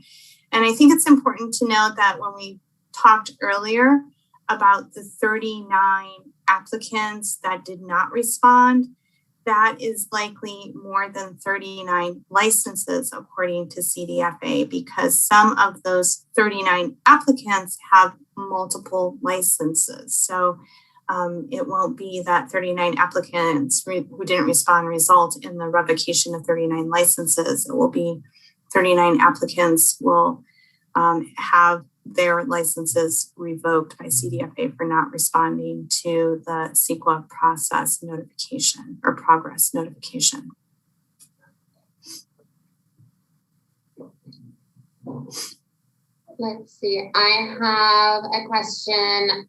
And I think it's important to note that when we talked earlier about the 39 applicants that did not respond, that is likely more than 39 licenses according to CDFA, because some of those 39 applicants have multiple licenses. So it won't be that 39 applicants who didn't respond result in the revocation of 39 licenses. It will be 39 applicants will have their licenses revoked by CDFA for not responding to the CEQA process notification or progress notification. Let's see, I have a question.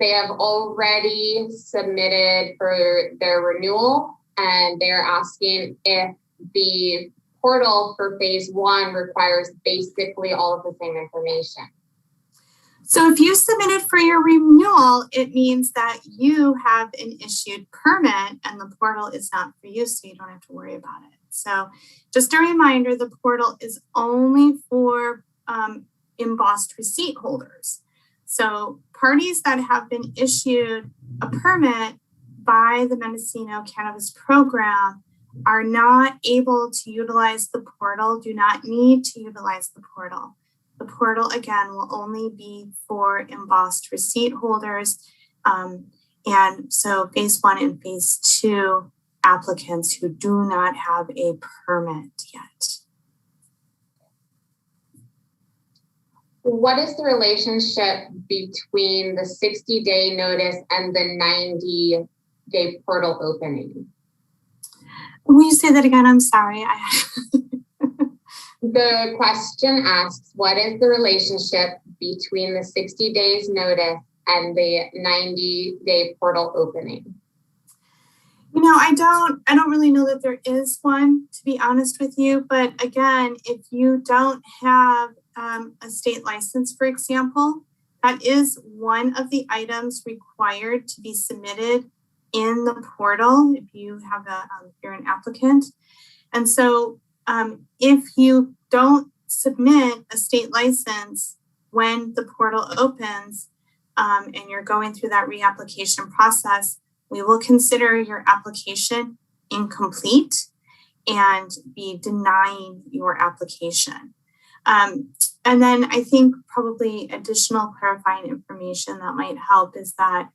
They have already submitted for their renewal, and they're asking if the portal for phase 1 requires basically all of the same information. So if you submitted for your renewal, it means that you have an issued permit and the portal is not for you, so you don't have to worry about it. So just a reminder, the portal is only for embossed receipt holders. So parties that have been issued a permit by the Mendocino Cannabis Program are not able to utilize the portal, do not need to utilize the portal. The portal, again, will only be for embossed receipt holders. And so phase 1 and phase 2 applicants who do not have a permit yet. What is the relationship between the 60-day notice and the 90-day portal opening? Will you say that again? I'm sorry. The question asks, what is the relationship between the 60 days notice and the 90-day portal opening? You know, I don't really know that there is one, to be honest with you. But again, if you don't have a state license, for example, that is one of the items required to be submitted in the portal if you have if you're an applicant. And so if you don't submit a state license when the portal opens and you're going through that reapplication process, we will consider your application incomplete and be denying your application. And then I think probably additional clarifying information that might help is that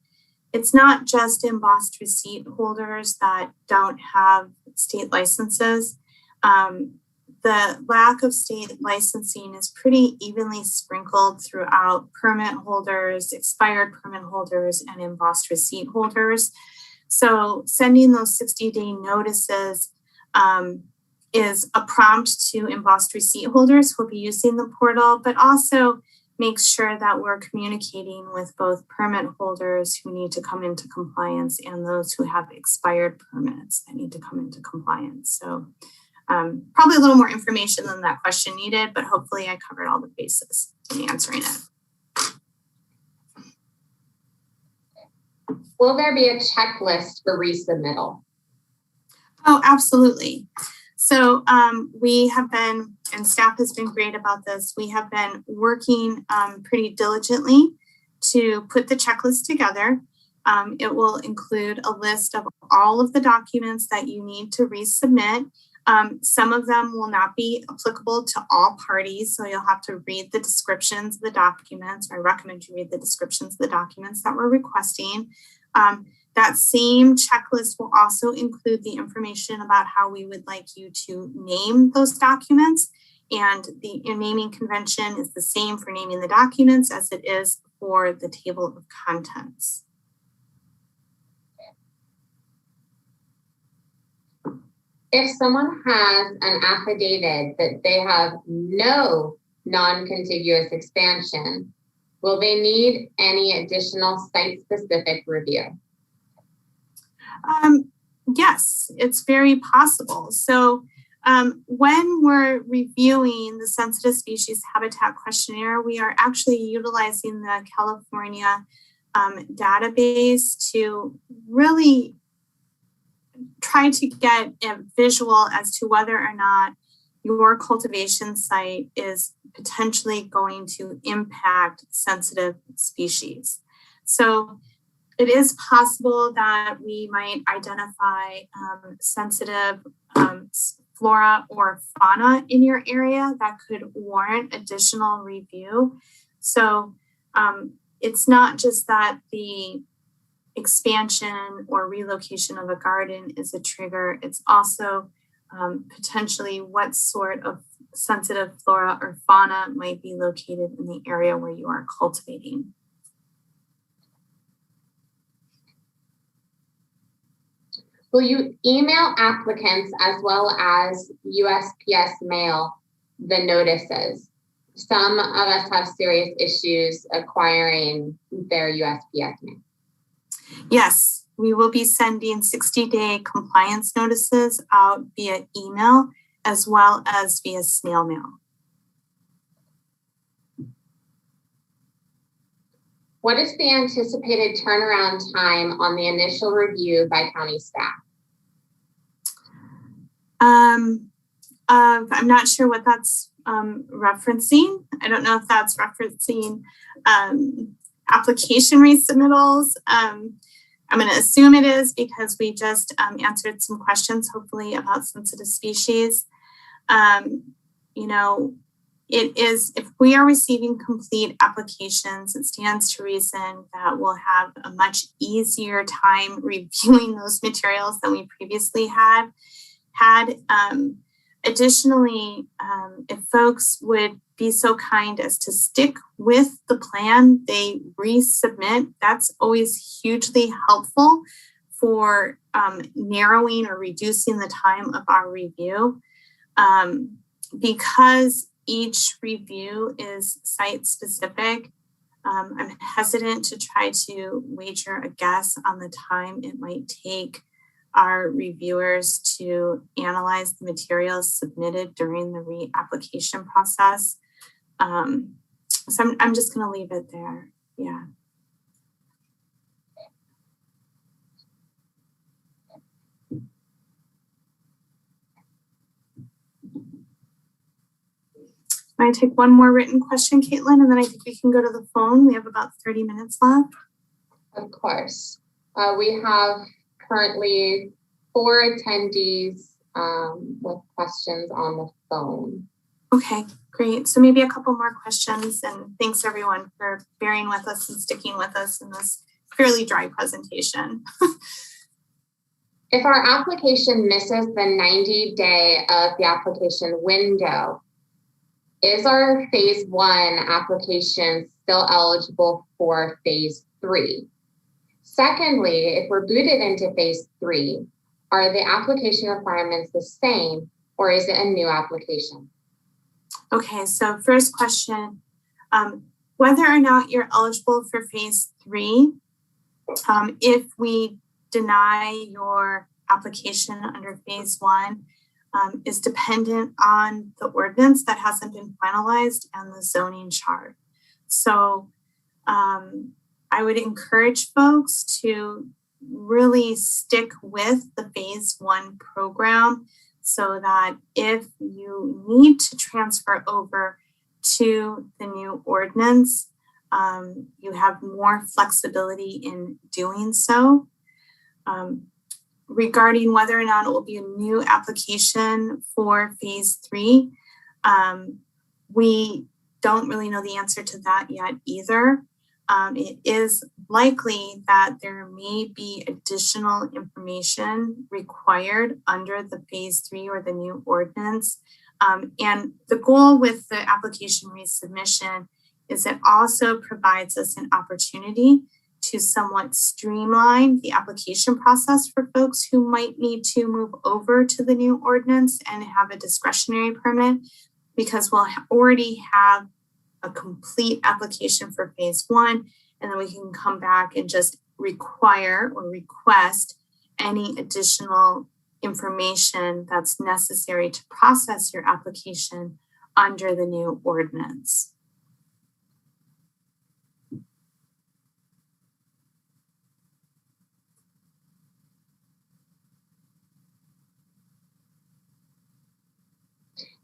it's not just embossed receipt holders that don't have state licenses. The lack of state licensing is pretty evenly sprinkled throughout permit holders, expired permit holders, and embossed receipt holders. So sending those 60-day notices is a prompt to embossed receipt holders who will be using the portal, but also makes sure that we're communicating with both permit holders who need to come into compliance and those who have expired permits that need to come into compliance. So probably a little more information than that question needed, but hopefully I covered all the bases in answering it. Will there be a checklist for resubmittal? Oh, absolutely. So we have been, and staff has been great about this, we have been working pretty diligently to put the checklist together. It will include a list of all of the documents that you need to resubmit. Some of them will not be applicable to all parties, so you'll have to read the descriptions of the documents, or I recommend you read the descriptions of the documents that we're requesting. That same checklist will also include the information about how we would like you to name those documents, and the naming convention is the same for naming the documents as it is for the table of contents. If someone has an affidavit that they have no non-contiguous expansion, will they need any additional site-specific review? Yes, it's very possible. So when we're reviewing the sensitive species habitat questionnaire, we are actually utilizing the California database to really try to get a visual as to whether or not your cultivation site is potentially going to impact sensitive species. So it is possible that we might identify sensitive flora or fauna in your area that could warrant additional review. So it's not just that the expansion or relocation of a garden is a trigger. It's also potentially what sort of sensitive flora or fauna might be located in the area where you are cultivating. Will you email applicants as well as USPS mail the notices? Some of us have serious issues acquiring their USPS mail. Yes, we will be sending 60-day compliance notices out via email as well as via snail mail. What is the anticipated turnaround time on the initial review by county staff? I'm not sure what that's referencing. I don't know if that's referencing application resubmittals. I'm going to assume it is because we just answered some questions, hopefully, about sensitive species. You know, it is, if we are receiving complete applications, it stands to reason that we'll have a much easier time reviewing those materials than we previously had. Additionally, if folks would be so kind as to stick with the plan they resubmit, that's always hugely helpful for narrowing or reducing the time of our review. Because each review is site specific, I'm hesitant to try to wager a guess on the time it might take our reviewers to analyze the materials submitted during the reapplication process. So I'm just going to leave it there. Yeah. Can I take one more written question, Caitlin, and then I think we can go to the phone. We have about 30 minutes left. Of course. We have currently 4 attendees with questions on the phone. Okay, great. So maybe a couple more questions, and thanks everyone for bearing with us and sticking with us in this fairly dry presentation. If our application misses the 90-day of the application window, is our phase 1 application still eligible for phase 3? Secondly, if we're booted into phase 3, are the application requirements the same, or is it a new application? Okay, so first question, whether or not you're eligible for phase 3, if we deny your application under phase 1, is dependent on the ordinance that hasn't been finalized and the zoning chart. So I would encourage folks to really stick with the phase 1 program so that if you need to transfer over to the new ordinance, you have more flexibility in doing so. regarding whether or not it will be a new application for phase 3, we don't really know the answer to that yet either. It is likely that there may be additional information required under the phase 3 or the new ordinance. And the goal with the application resubmission is it also provides us an opportunity to somewhat streamline the application process for folks who might need to move over to the new ordinance and have a discretionary permit, because we'll already have a complete application for phase 1, and then we can come back and just require or request any additional information that's necessary to process your application under the new ordinance.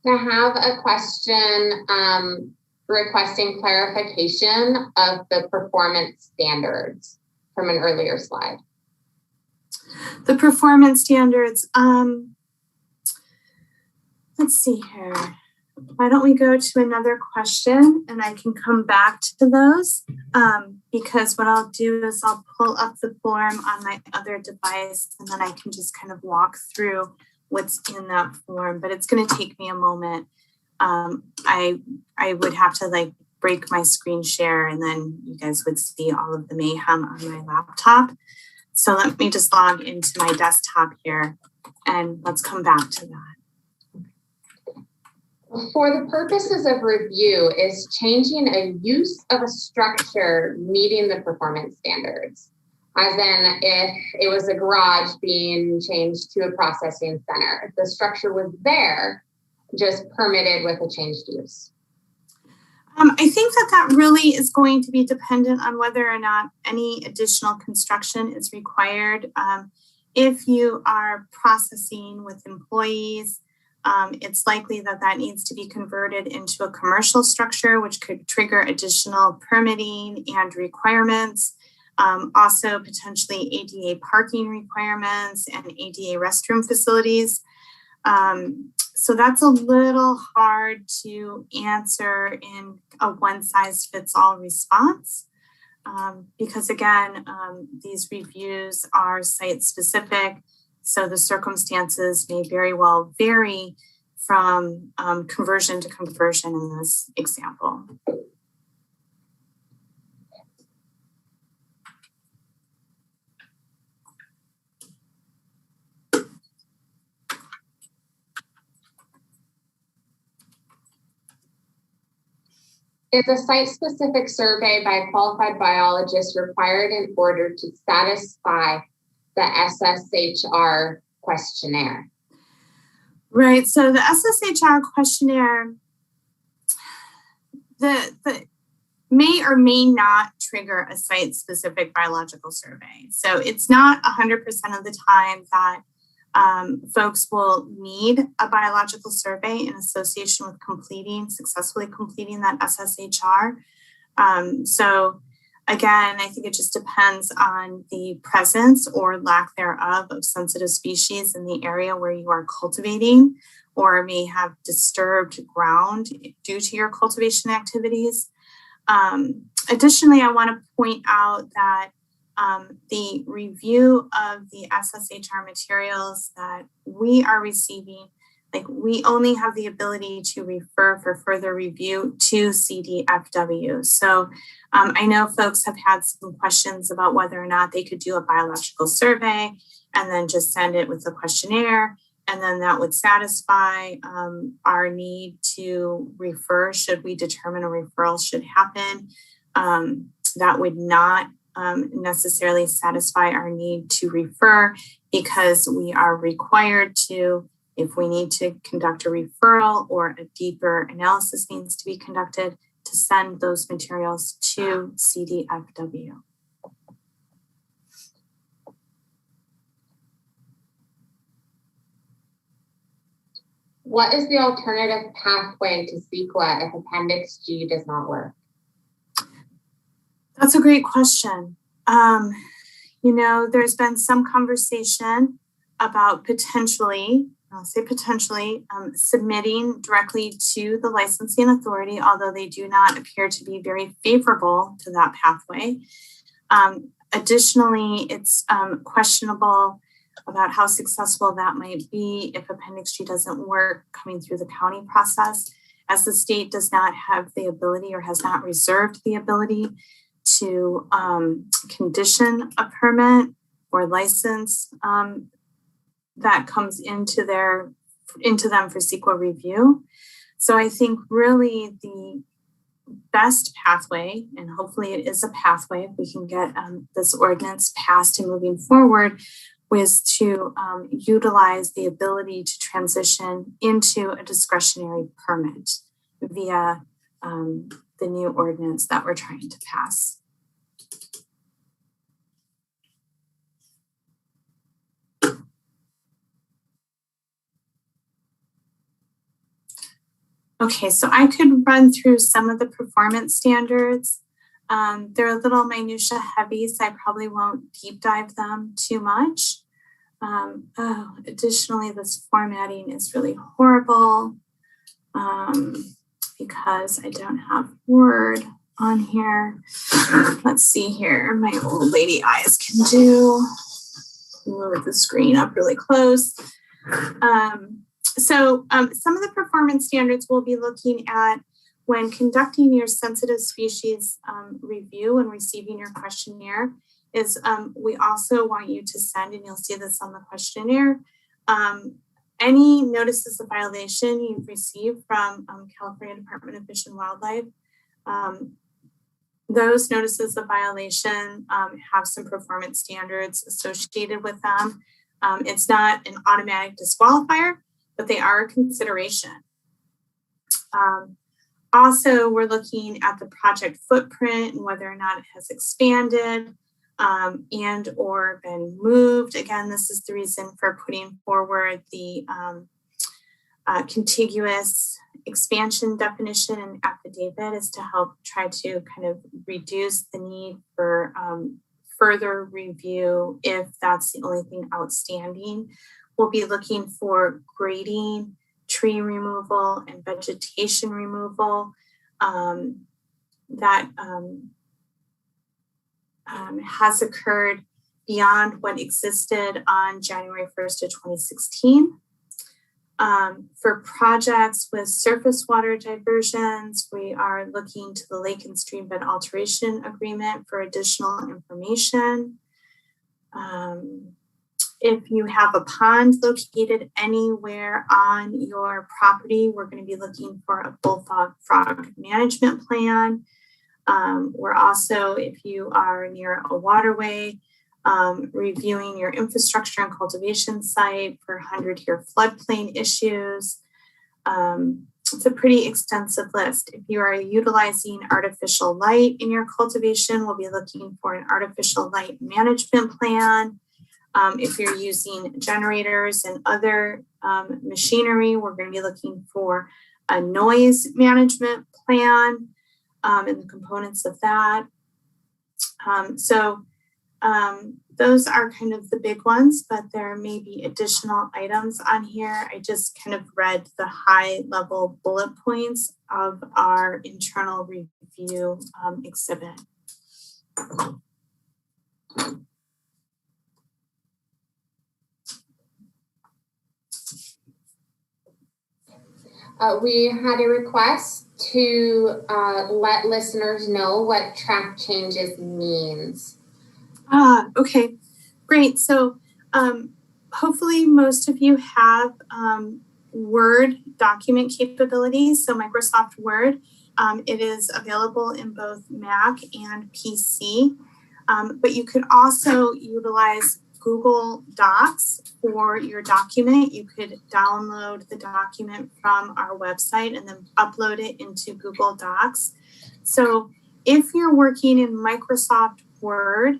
I have a question requesting clarification of the performance standards from an earlier slide. The performance standards, let's see here. Why don't we go to another question and I can come back to those, because what I'll do is I'll pull up the form on my other device and then I can just kind of walk through what's in that form, but it's going to take me a moment. I would have to like break my screen share and then you guys would see all of the mayhem on my laptop. So let me just log into my desktop here and let's come back to that. For the purposes of review, is changing a use of a structure meeting the performance standards? As in, if it was a garage being changed to a processing center, if the structure was there, just permitted with a changed use? I think that really is going to be dependent on whether or not any additional construction is required. If you are processing with employees, it's likely that needs to be converted into a commercial structure, which could trigger additional permitting and requirements. Also potentially ADA parking requirements and ADA restroom facilities. So that's a little hard to answer in a one-size-fits-all response, because again, these reviews are site-specific, so the circumstances may very well vary from conversion to conversion in this example. Is a site-specific survey by a qualified biologist required in order to satisfy the SSHR questionnaire? Right, so the SSHR questionnaire, the may or may not trigger a site-specific biological survey. So it's not 100% of the time that folks will need a biological survey in association with successfully completing that SSHR. So again, I think it just depends on the presence or lack thereof of sensitive species in the area where you are cultivating, or may have disturbed ground due to your cultivation activities. Additionally, I want to point out that the review of the SSHR materials that we are receiving, like we only have the ability to refer for further review to CDFW. So I know folks have had some questions about whether or not they could do a biological survey and then just send it with a questionnaire, and then that would satisfy our need to refer should we determine a referral should happen. That would not necessarily satisfy our need to refer, because we are required to, if we need to conduct a referral or a deeper analysis needs to be conducted, to send those materials to CDFW. What is the alternative pathway to CEQA if Appendix G does not work? That's a great question. There's been some conversation about potentially, I'll say potentially, submitting directly to the licensing authority, although they do not appear to be very favorable to that pathway. Additionally, it's questionable about how successful that might be if Appendix G doesn't work coming through the county process, as the state does not have the ability or has not reserved the ability to condition a permit or license that comes into them for CEQA review. So I think really the best pathway, and hopefully it is a pathway if we can get this ordinance passed and moving forward, was to utilize the ability to transition into a discretionary permit via the new ordinance that we're trying to pass. Okay, so I could run through some of the performance standards. They're a little minutia heavy, so I probably won't deep dive them too much. Additionally, this formatting is really horrible because I don't have Word on here. Let's see here. My old lady eyes can do. Move the screen up really close. So some of the performance standards we'll be looking at when conducting your sensitive species review and receiving your questionnaire is we also want you to send, and you'll see this on the questionnaire, any notices of violation you've received from California Department of Fish and Wildlife. Those notices of violation have some performance standards associated with them. It's not an automatic disqualifier, but they are a consideration. Also, we're looking at the project footprint and whether or not it has expanded and or been moved. Again, this is the reason for putting forward the contiguous expansion definition and affidavit, is to help try to kind of reduce the need for further review if that's the only thing outstanding. We'll be looking for grading, tree removal, and vegetation removal that has occurred beyond what existed on January 1st of 2016. For projects with surface water diversions, we are looking to the Lake and Stream Bed Alteration Agreement for additional information. If you have a pond located anywhere on your property, we're going to be looking for a bullfrog management plan. We're also, if you are near a waterway, reviewing your infrastructure and cultivation site for 100-year floodplain issues. It's a pretty extensive list. If you are utilizing artificial light in your cultivation, we'll be looking for an artificial light management plan. If you're using generators and other machinery, we're going to be looking for a noise management plan and the components of that. Those are kind of the big ones, but there may be additional items on here. I just kind of read the high level bullet points of our internal review exhibit. We had a request to let listeners know what track changes means. Okay, great. So hopefully most of you have Word document capabilities. So Microsoft Word, it is available in both Mac and PC, but you could also utilize Google Docs for your document. You could download the document from our website and then upload it into Google Docs. So if you're working in Microsoft Word,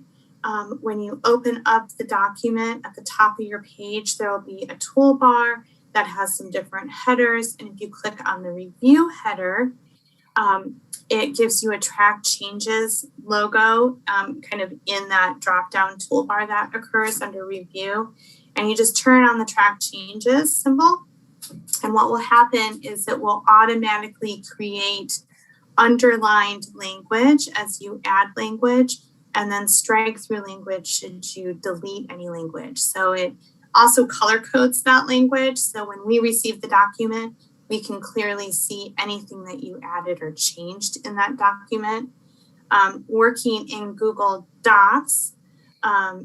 when you open up the document at the top of your page, there will be a toolbar that has some different headers. And if you click on the review header, It gives you a track changes logo kind of in that drop-down toolbar that occurs under review. And you just turn on the track changes symbol. And what will happen is it will automatically create underlined language as you add language, and then strike through language should you delete any language. So it also color codes that language. So when we receive the document, we can clearly see anything that you added or changed in that document. Working in Google Docs,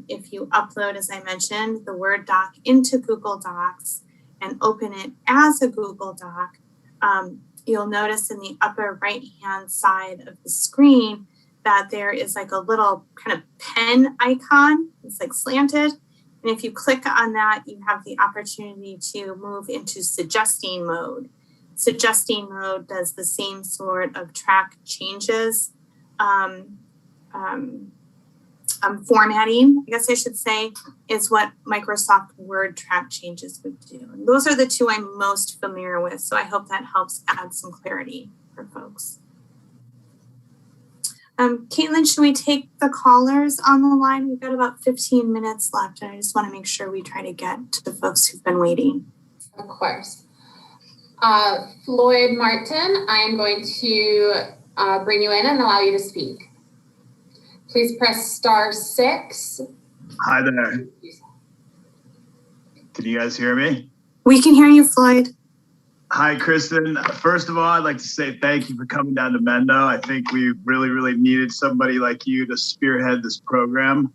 if you upload, as I mentioned, the Word doc into Google Docs and open it as a Google Doc, you'll notice in the upper right-hand side of the screen that there is like a little kind of pen icon. It's like slanted. And if you click on that, you have the opportunity to move into suggesting mode. Suggesting mode does the same sort of track changes, formatting, I guess I should say, is what Microsoft Word track changes would do. And those are the two I'm most familiar with. So I hope that helps add some clarity for folks. Caitlin, should we take the callers on the line? We've got about 15 minutes left, and I just want to make sure we try to get to the folks who've been waiting. Of course. Floyd Martin, I am going to bring you in and allow you to speak. Please press *6. Hi there. Can you guys hear me? We can hear you, Floyd. Hi, Kristen. First of all, I'd like to say thank you for coming down to Mendo. I think we really, really needed somebody like you to spearhead this program.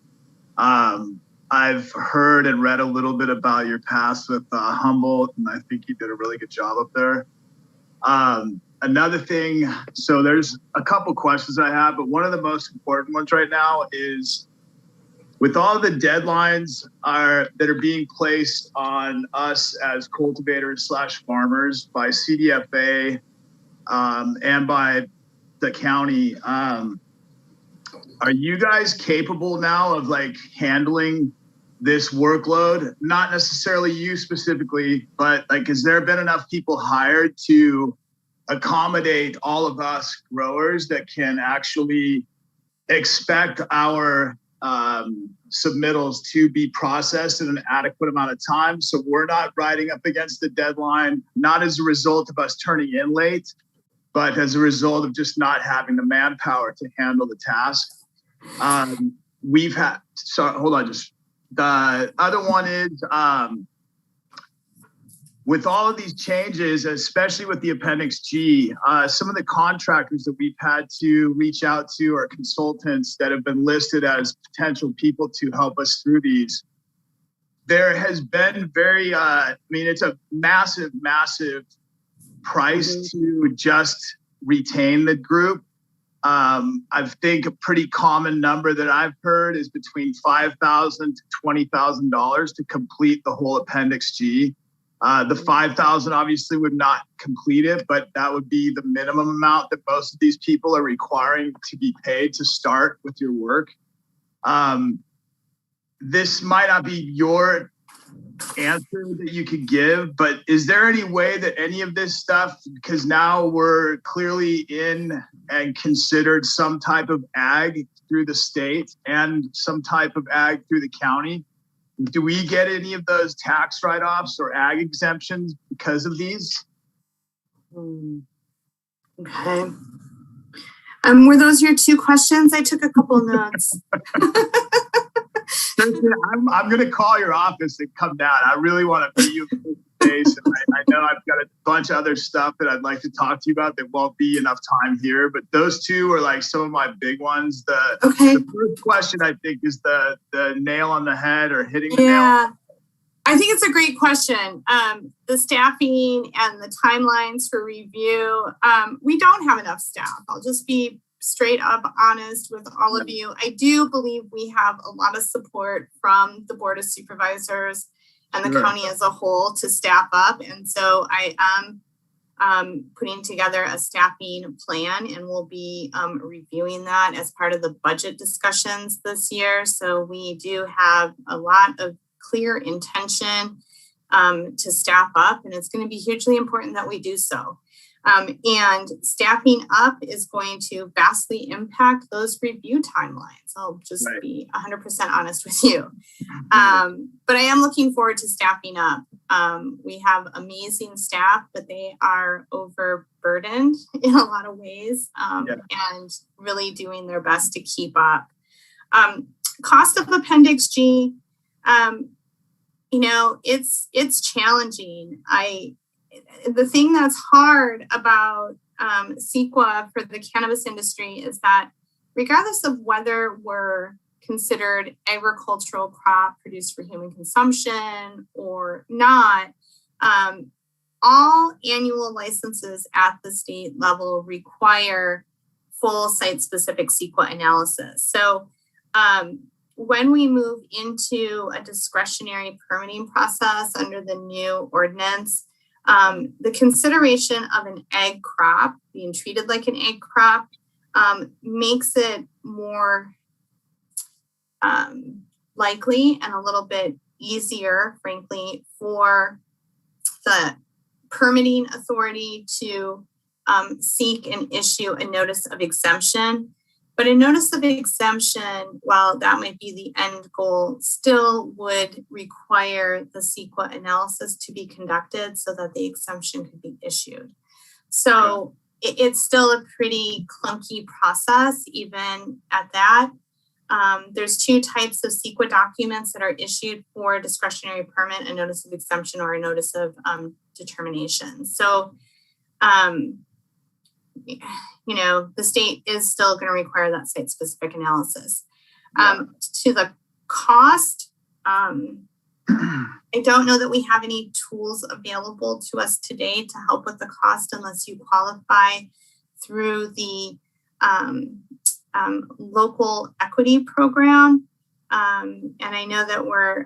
I've heard and read a little bit about your past with Humboldt, and I think you did a really good job up there. Another thing, so there's a couple questions I have, but one of the most important ones right now is with all the deadlines that are being placed on us as cultivators / farmers by CDFA and by the county, are you guys capable now of like handling this workload? Not necessarily you specifically, but like, has there been enough people hired to accommodate all of us growers that can actually expect our submittals to be processed in an adequate amount of time, so we're not riding up against the deadline, not as a result of us turning in late, but as a result of just not having the manpower to handle the task? We've had, sorry, hold on, just the other one is, with all of these changes, especially with the Appendix G, some of the contractors that we've had to reach out to are consultants that have been listed as potential people to help us through these. There has been very, I mean, it's a massive, massive price to just retain the group. I think a pretty common number that I've heard is between $5,000 to $20,000 to complete the whole Appendix G. The $5,000 obviously would not complete it, but that would be the minimum amount that most of these people are requiring to be paid to start with your work. This might not be your answer that you could give, but is there any way that any of this stuff, because now we're clearly in and considered some type of ag through the state and some type of ag through the county, do we get any of those tax write-offs or ag exemptions because of these? Okay. Were those your two questions? I took a couple notes. I'm going to call your office and come down. I really want to meet you face. And I know I've got a bunch of other stuff that I'd like to talk to you about that won't be enough time here, but those two are like some of my big ones. The first question I think is the nail on the head or hitting the nail. I think it's a great question. The staffing and the timelines for review, we don't have enough staff. I'll just be straight up honest with all of you. I do believe we have a lot of support from the Board of Supervisors and the county as a whole to staff up. And so I am putting together a staffing plan, and we'll be reviewing that as part of the budget discussions this year. So we do have a lot of clear intention to staff up, and it's going to be hugely important that we do so. And staffing up is going to vastly impact those review timelines. I'll just be 100% honest with you. But I am looking forward to staffing up. We have amazing staff, but they are overburdened in a lot of ways, and really doing their best to keep up. Cost of Appendix G, it's challenging. The thing that's hard about CEQA for the cannabis industry is that regardless of whether we're considered agricultural crop produced for human consumption or not, all annual licenses at the state level require full site-specific CEQA analysis. So when we move into a discretionary permitting process under the new ordinance, the consideration of an egg crop being treated like an egg crop makes it more likely and a little bit easier, frankly, for the permitting authority to seek and issue a notice of exemption. But a notice of exemption, while that might be the end goal, still would require the CEQA analysis to be conducted so that the exemption could be issued. So it's still a pretty clunky process, even at that. There's two types of CEQA documents that are issued for a discretionary permit: a notice of exemption or a notice of determination. So, the state is still going to require that site-specific analysis. To the cost, I don't know that we have any tools available to us today to help with the cost unless you qualify through the local equity program. And I know that we're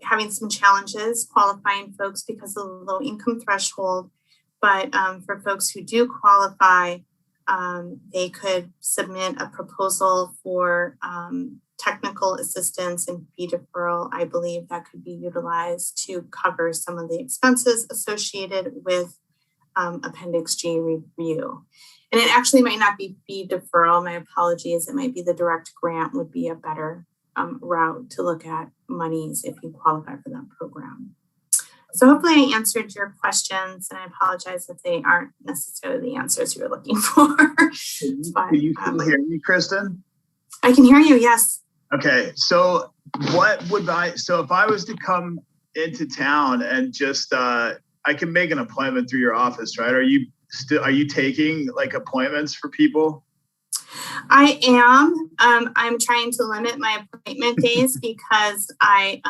having some challenges qualifying folks because of the low income threshold. But for folks who do qualify, they could submit a proposal for technical assistance and fee deferral. I believe that could be utilized to cover some of the expenses associated with Appendix G review. And it actually might not be fee deferral. My apologies. It might be the direct grant would be a better route to look at monies if you qualify for that program. So hopefully I answered your questions, and I apologize if they aren't necessarily the answers you were looking for. Can you still hear me, Kristen? I can hear you, yes. Okay, so if I was to come into town and just, I can make an appointment through your office, right? Are you taking like appointments for people? I am. I'm trying to limit my appointment days because I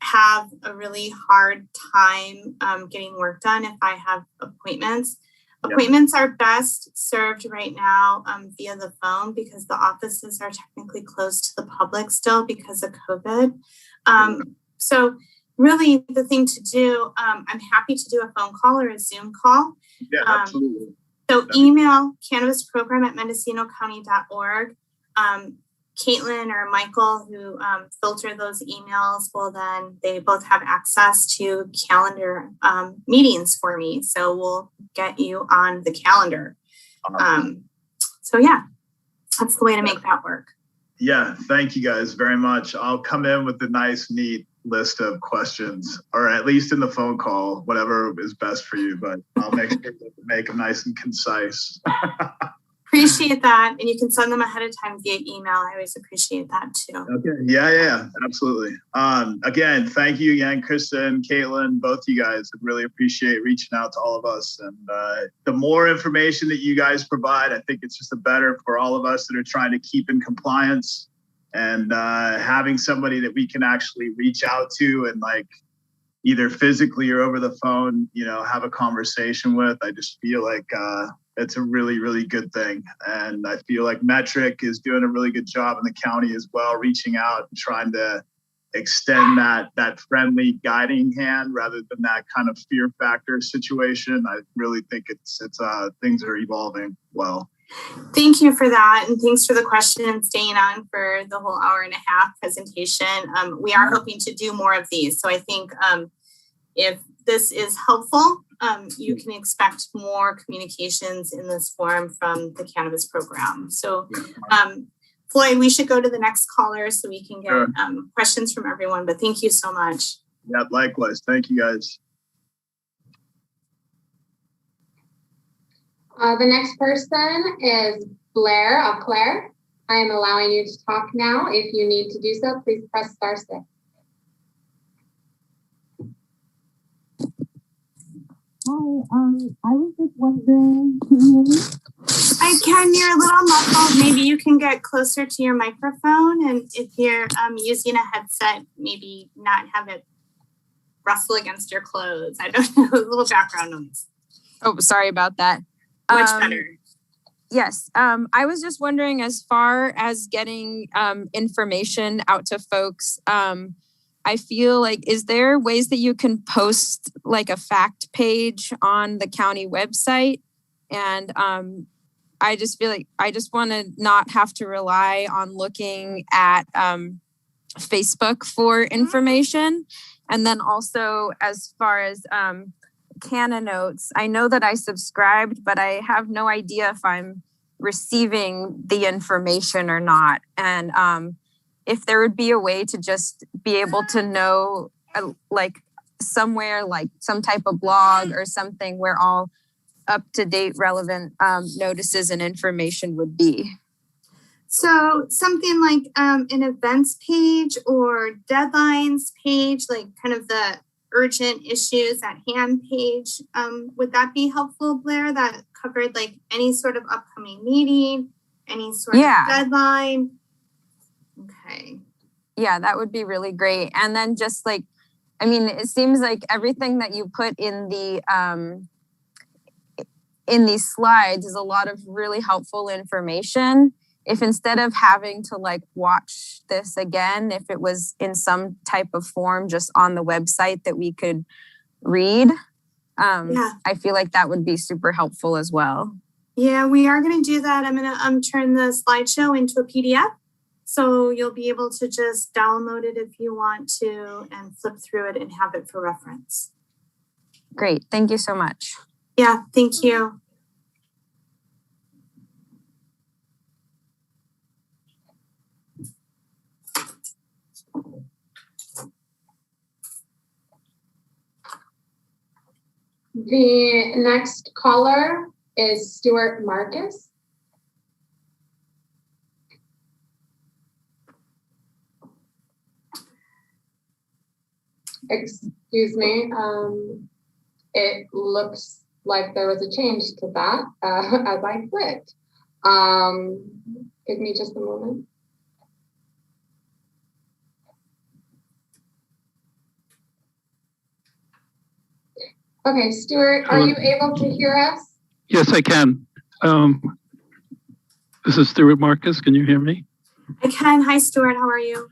have a really hard time getting work done if I have appointments. Yep. Appointments are best served right now via the phone because the offices are technically closed to the public still because of COVID. So really the thing to do, I'm happy to do a phone call or a Zoom call. Yeah, absolutely. So email cannabisprogram@mendocinocounty.org. Caitlin or Michael, who filter those emails, they both have access to calendar meetings for me. So we'll get you on the calendar. So yeah, that's the way to make that work. Yeah, thank you guys very much. I'll come in with a nice, neat list of questions, or at least in the phone call, whatever is best for you, but I'll make sure to make them nice and concise. Appreciate that. And you can send them ahead of time via email. I always appreciate that too. Okay. Yeah, absolutely. Again, thank you again, Kristen, Caitlin, both you guys. I really appreciate reaching out to all of us. And the more information that you guys provide, I think it's just the better for all of us that are trying to keep in compliance, and having somebody that we can actually reach out to and like either physically or over the phone, have a conversation with. I just feel like it's a really, really good thing. And I feel like Metric is doing a really good job in the county as well, reaching out and trying to extend that friendly guiding hand rather than that kind of fear factor situation. I really think it's things are evolving well. Thank you for that. And thanks for the question and staying on for the whole hour and a half presentation. We are hoping to do more of these. So I think if this is helpful. You can expect more communications in this forum from the cannabis program. So, Floyd, we should go to the next caller so we can get questions from everyone, but thank you so much. Yeah, likewise. Thank you, guys. The next person is Blair. Claire, I am allowing you to talk now. If you need to do so, please press *6. Hi, I was just wondering, can you hear me? I can, you're a little muffled. Maybe you can get closer to your microphone, and if you're using a headset, maybe not have it rustle against your clothes. I don't know, a little background noise. Oh, sorry about that. Much better. Yes, I was just wondering, as far as getting information out to folks, I feel like, is there ways that you can post like a fact page on the county website? And I just feel like I just want to not have to rely on looking at Facebook for information. And then also, as far as Canna Notes, I know that I subscribed, but I have no idea if I'm receiving the information or not. And if there would be a way to just be able to know, like somewhere, like some type of blog or something where all up-to-date relevant notices and information would be. So something like an events page or deadlines page, like kind of the urgent issues at hand page. Would that be helpful, Blair? That covered like any sort of upcoming meeting, any sort of deadline? Okay. Yeah, that would be really great. And then just like, I mean, it seems like everything that you put in these slides is a lot of really helpful information. If instead of having to like watch this again, if it was in some type of form just on the website that we could read, I feel like that would be super helpful as well. Yeah, we are going to do that. I'm going to turn the slideshow into a PDF. So you'll be able to just download it if you want to and flip through it and have it for reference. Great. Thank you so much. Yeah, thank you. The next caller is Stuart Marcus. Excuse me. It looks like there was a change to that as I clicked. Give me just a moment. Okay, Stuart, are you able to hear us? Yes, I can. This is Stuart Marcus. Can you hear me? I can. Hi, Stuart. How are you?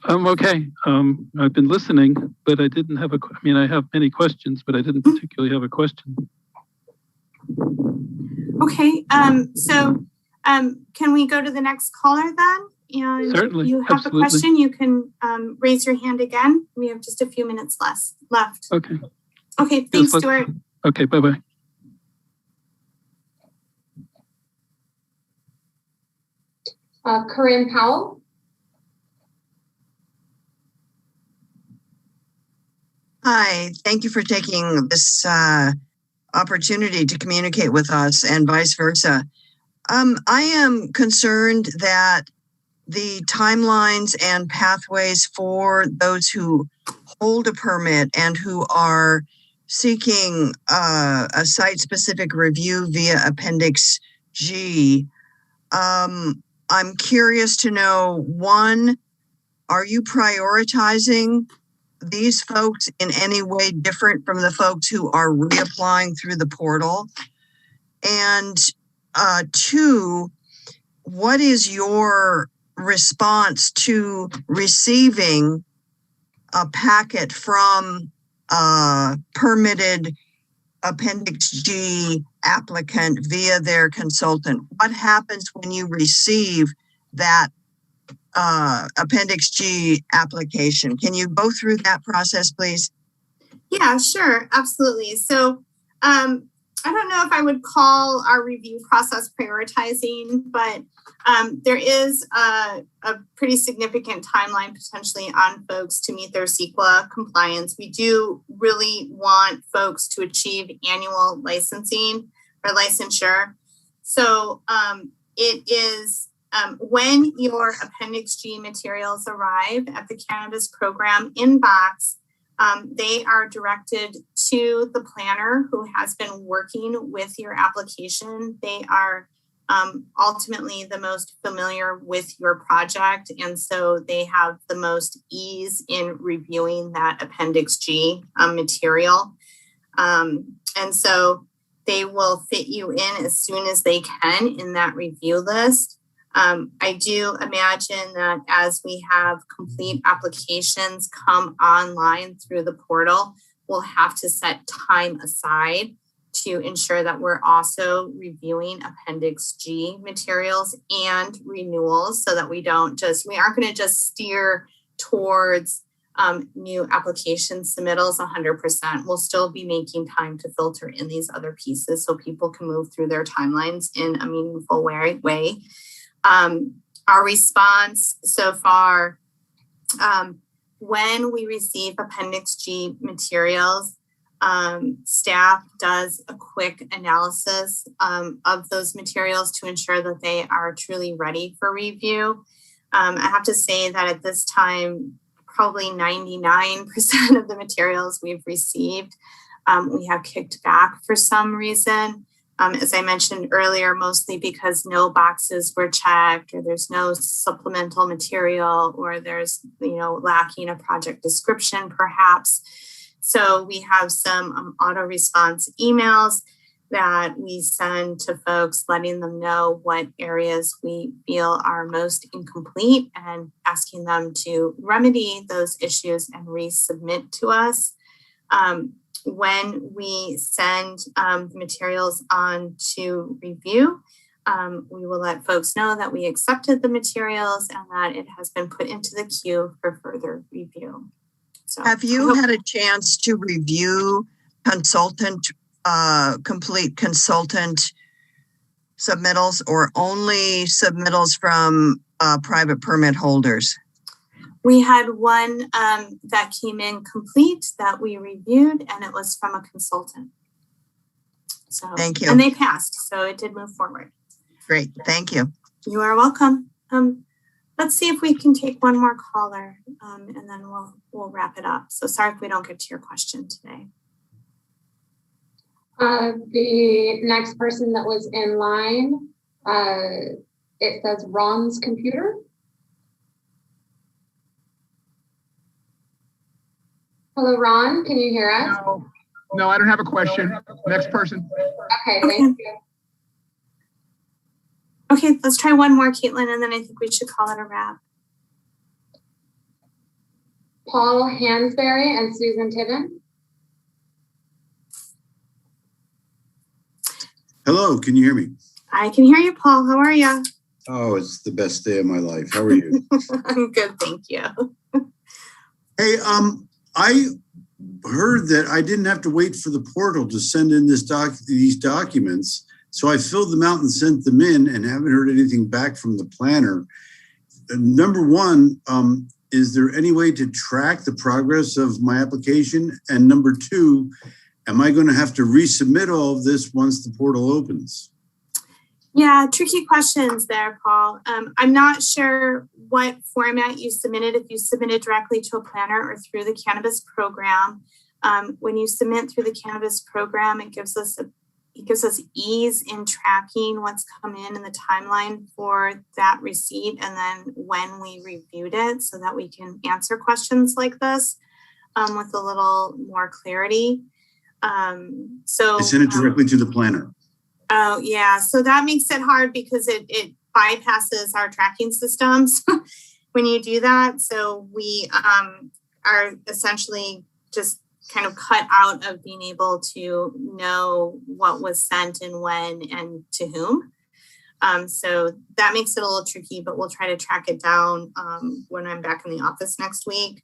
I'm okay. I've been listening, but I didn't have I have many questions, but I didn't particularly have a question. Okay. So can we go to the next caller then? And certainly. If you have a question, you can raise your hand again. We have just a few minutes left. Okay. Okay. Thanks, Stuart. Okay. Bye-bye. Corinne Powell. Hi, thank you for taking this opportunity to communicate with us and vice versa. I am concerned that the timelines and pathways for those who hold a permit and who are seeking a site-specific review via Appendix G, I'm curious to know, one, are you prioritizing these folks in any way different from the folks who are reapplying through the portal? And two, what is your response to receiving a packet from a permitted Appendix G applicant via their consultant? What happens when you receive that Appendix G application? Can you go through that process, please? Yeah, sure. Absolutely. So I don't know if I would call our review process prioritizing, but there is a pretty significant timeline potentially on folks to meet their CEQA compliance. We do really want folks to achieve annual licensing or licensure. So it is when your Appendix G materials arrive at the Cannabis Program inbox, they are directed to the planner who has been working with your application. They are ultimately the most familiar with your project, and so they have the most ease in reviewing that Appendix G material. And so they will fit you in as soon as they can in that review list. I do imagine that as we have complete applications come online through the portal, we'll have to set time aside to ensure that we're also reviewing Appendix G materials and renewals so that we aren't going to just steer towards new application submittals 100%. We'll still be making time to filter in these other pieces so people can move through their timelines in a meaningful way. Our response so far, when we receive Appendix G materials, staff does a quick analysis of those materials to ensure that they are truly ready for review. I have to say that at this time, probably 99% of the materials we've received, we have kicked back for some reason. As I mentioned earlier, mostly because no boxes were checked, or there's no supplemental material, or there's lacking a project description perhaps. So we have some auto response emails that we send to folks letting them know what areas we feel are most incomplete and asking them to remedy those issues and resubmit to us. When we send the materials on to review, we will let folks know that we accepted the materials and that it has been put into the queue for further review. So, have you had a chance to review complete consultant submittals, or only submittals from private permit holders? We had one that came in complete that we reviewed, and it was from a consultant. So thank you. And they passed, so it did move forward. Great, thank you. You are welcome. Let's see if we can take one more caller, and then we'll wrap it up. So sorry if we don't get to your question today. The next person that was in line, it says Ron's computer. Hello, Ron. Can you hear us? No, I don't have a question. Next person. Okay, thank you. Okay, let's try one more, Caitlin, and then I think we should call it a wrap. Paul Hansberry and Susan Tibbin. Hello, can you hear me? I can hear you, Paul. How are you? Oh, it's the best day of my life. How are you? I'm good, thank you. Hey, I heard that I didn't have to wait for the portal to send in these documents. So I filled them out and sent them in and haven't heard anything back from the planner. Number one, is there any way to track the progress of my application? And number two, am I going to have to resubmit all of this once the portal opens? Yeah, tricky questions there, Paul. I'm not sure what format you submitted, if you submitted directly to a planner or through the Cannabis Program. When you submit through the Cannabis Program, it gives us ease in tracking what's come in the timeline for that receipt, and then when we reviewed it, so that we can answer questions like this with a little more clarity. So I sent it directly to the planner. Oh, yeah. So that makes it hard because it bypasses our tracking systems when you do that. So we are essentially just kind of cut out of being able to know what was sent and when and to whom. So that makes it a little tricky, but we'll try to track it down when I'm back in the office next week.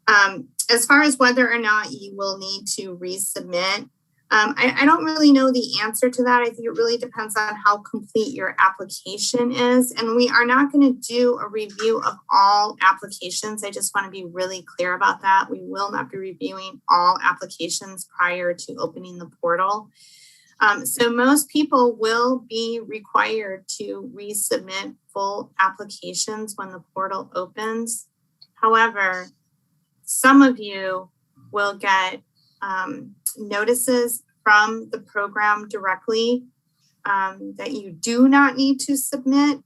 As far as whether or not you will need to resubmit, I don't really know the answer to that. I think it really depends on how complete your application is. And we are not going to do a review of all applications. I just want to be really clear about that. We will not be reviewing all applications prior to opening the portal. So most people will be required to resubmit full applications when the portal opens. However, some of you will get notices from the program directly that you do not need to submit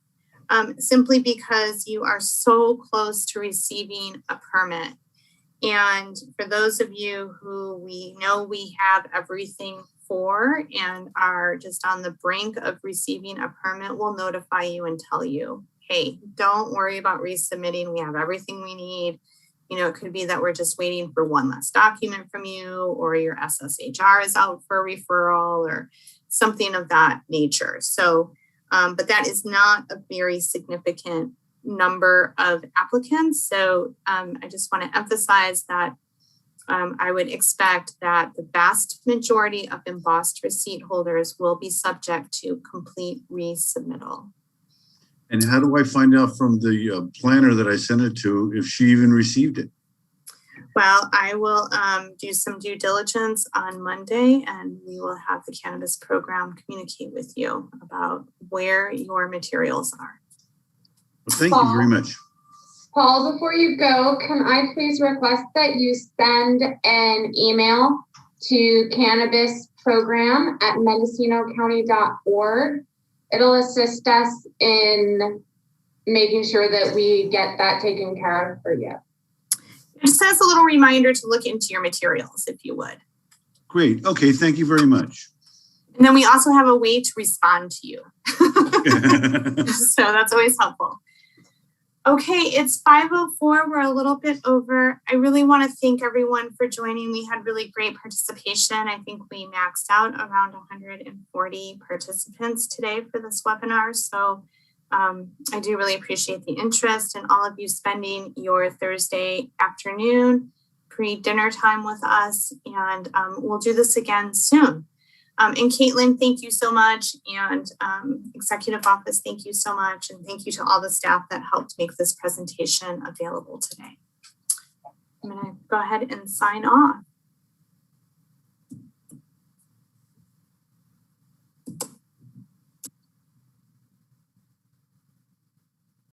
simply because you are so close to receiving a permit. And for those of you who we know we have everything for and are just on the brink of receiving a permit, we'll notify you and tell you, hey, don't worry about resubmitting. We have everything we need. You know, it could be that we're just waiting for one last document from you, or your SSHR is out for a referral or something of that nature. So, but that is not a very significant number of applicants. So I just want to emphasize that I would expect that the vast majority of embossed receipt holders will be subject to complete resubmittal. And how do I find out from the planner that I sent it to if she even received it? Well, I will do some due diligence on Monday, and we will have the cannabis program communicate with you about where your materials are. Well, thank you very much. Paul, before you go, can I please request that you send an email to cannabisprogram@mendocinocounty.org. It'll assist us in making sure that we get that taken care of for you. Just as a little reminder to look into your materials, if you would. Great. Okay. Thank you very much. And then we also have a way to respond to you. So that's always helpful. Okay, it's 5:04. We're a little bit over. I really want to thank everyone for joining. We had really great participation. I think we maxed out around 140 participants today for this webinar. So I do really appreciate the interest and all of you spending your Thursday afternoon pre-dinner time with us. And we'll do this again soon. And Caitlin, thank you so much. And Executive Office, thank you so much. And thank you to all the staff that helped make this presentation available today. I'm going to go ahead and sign off.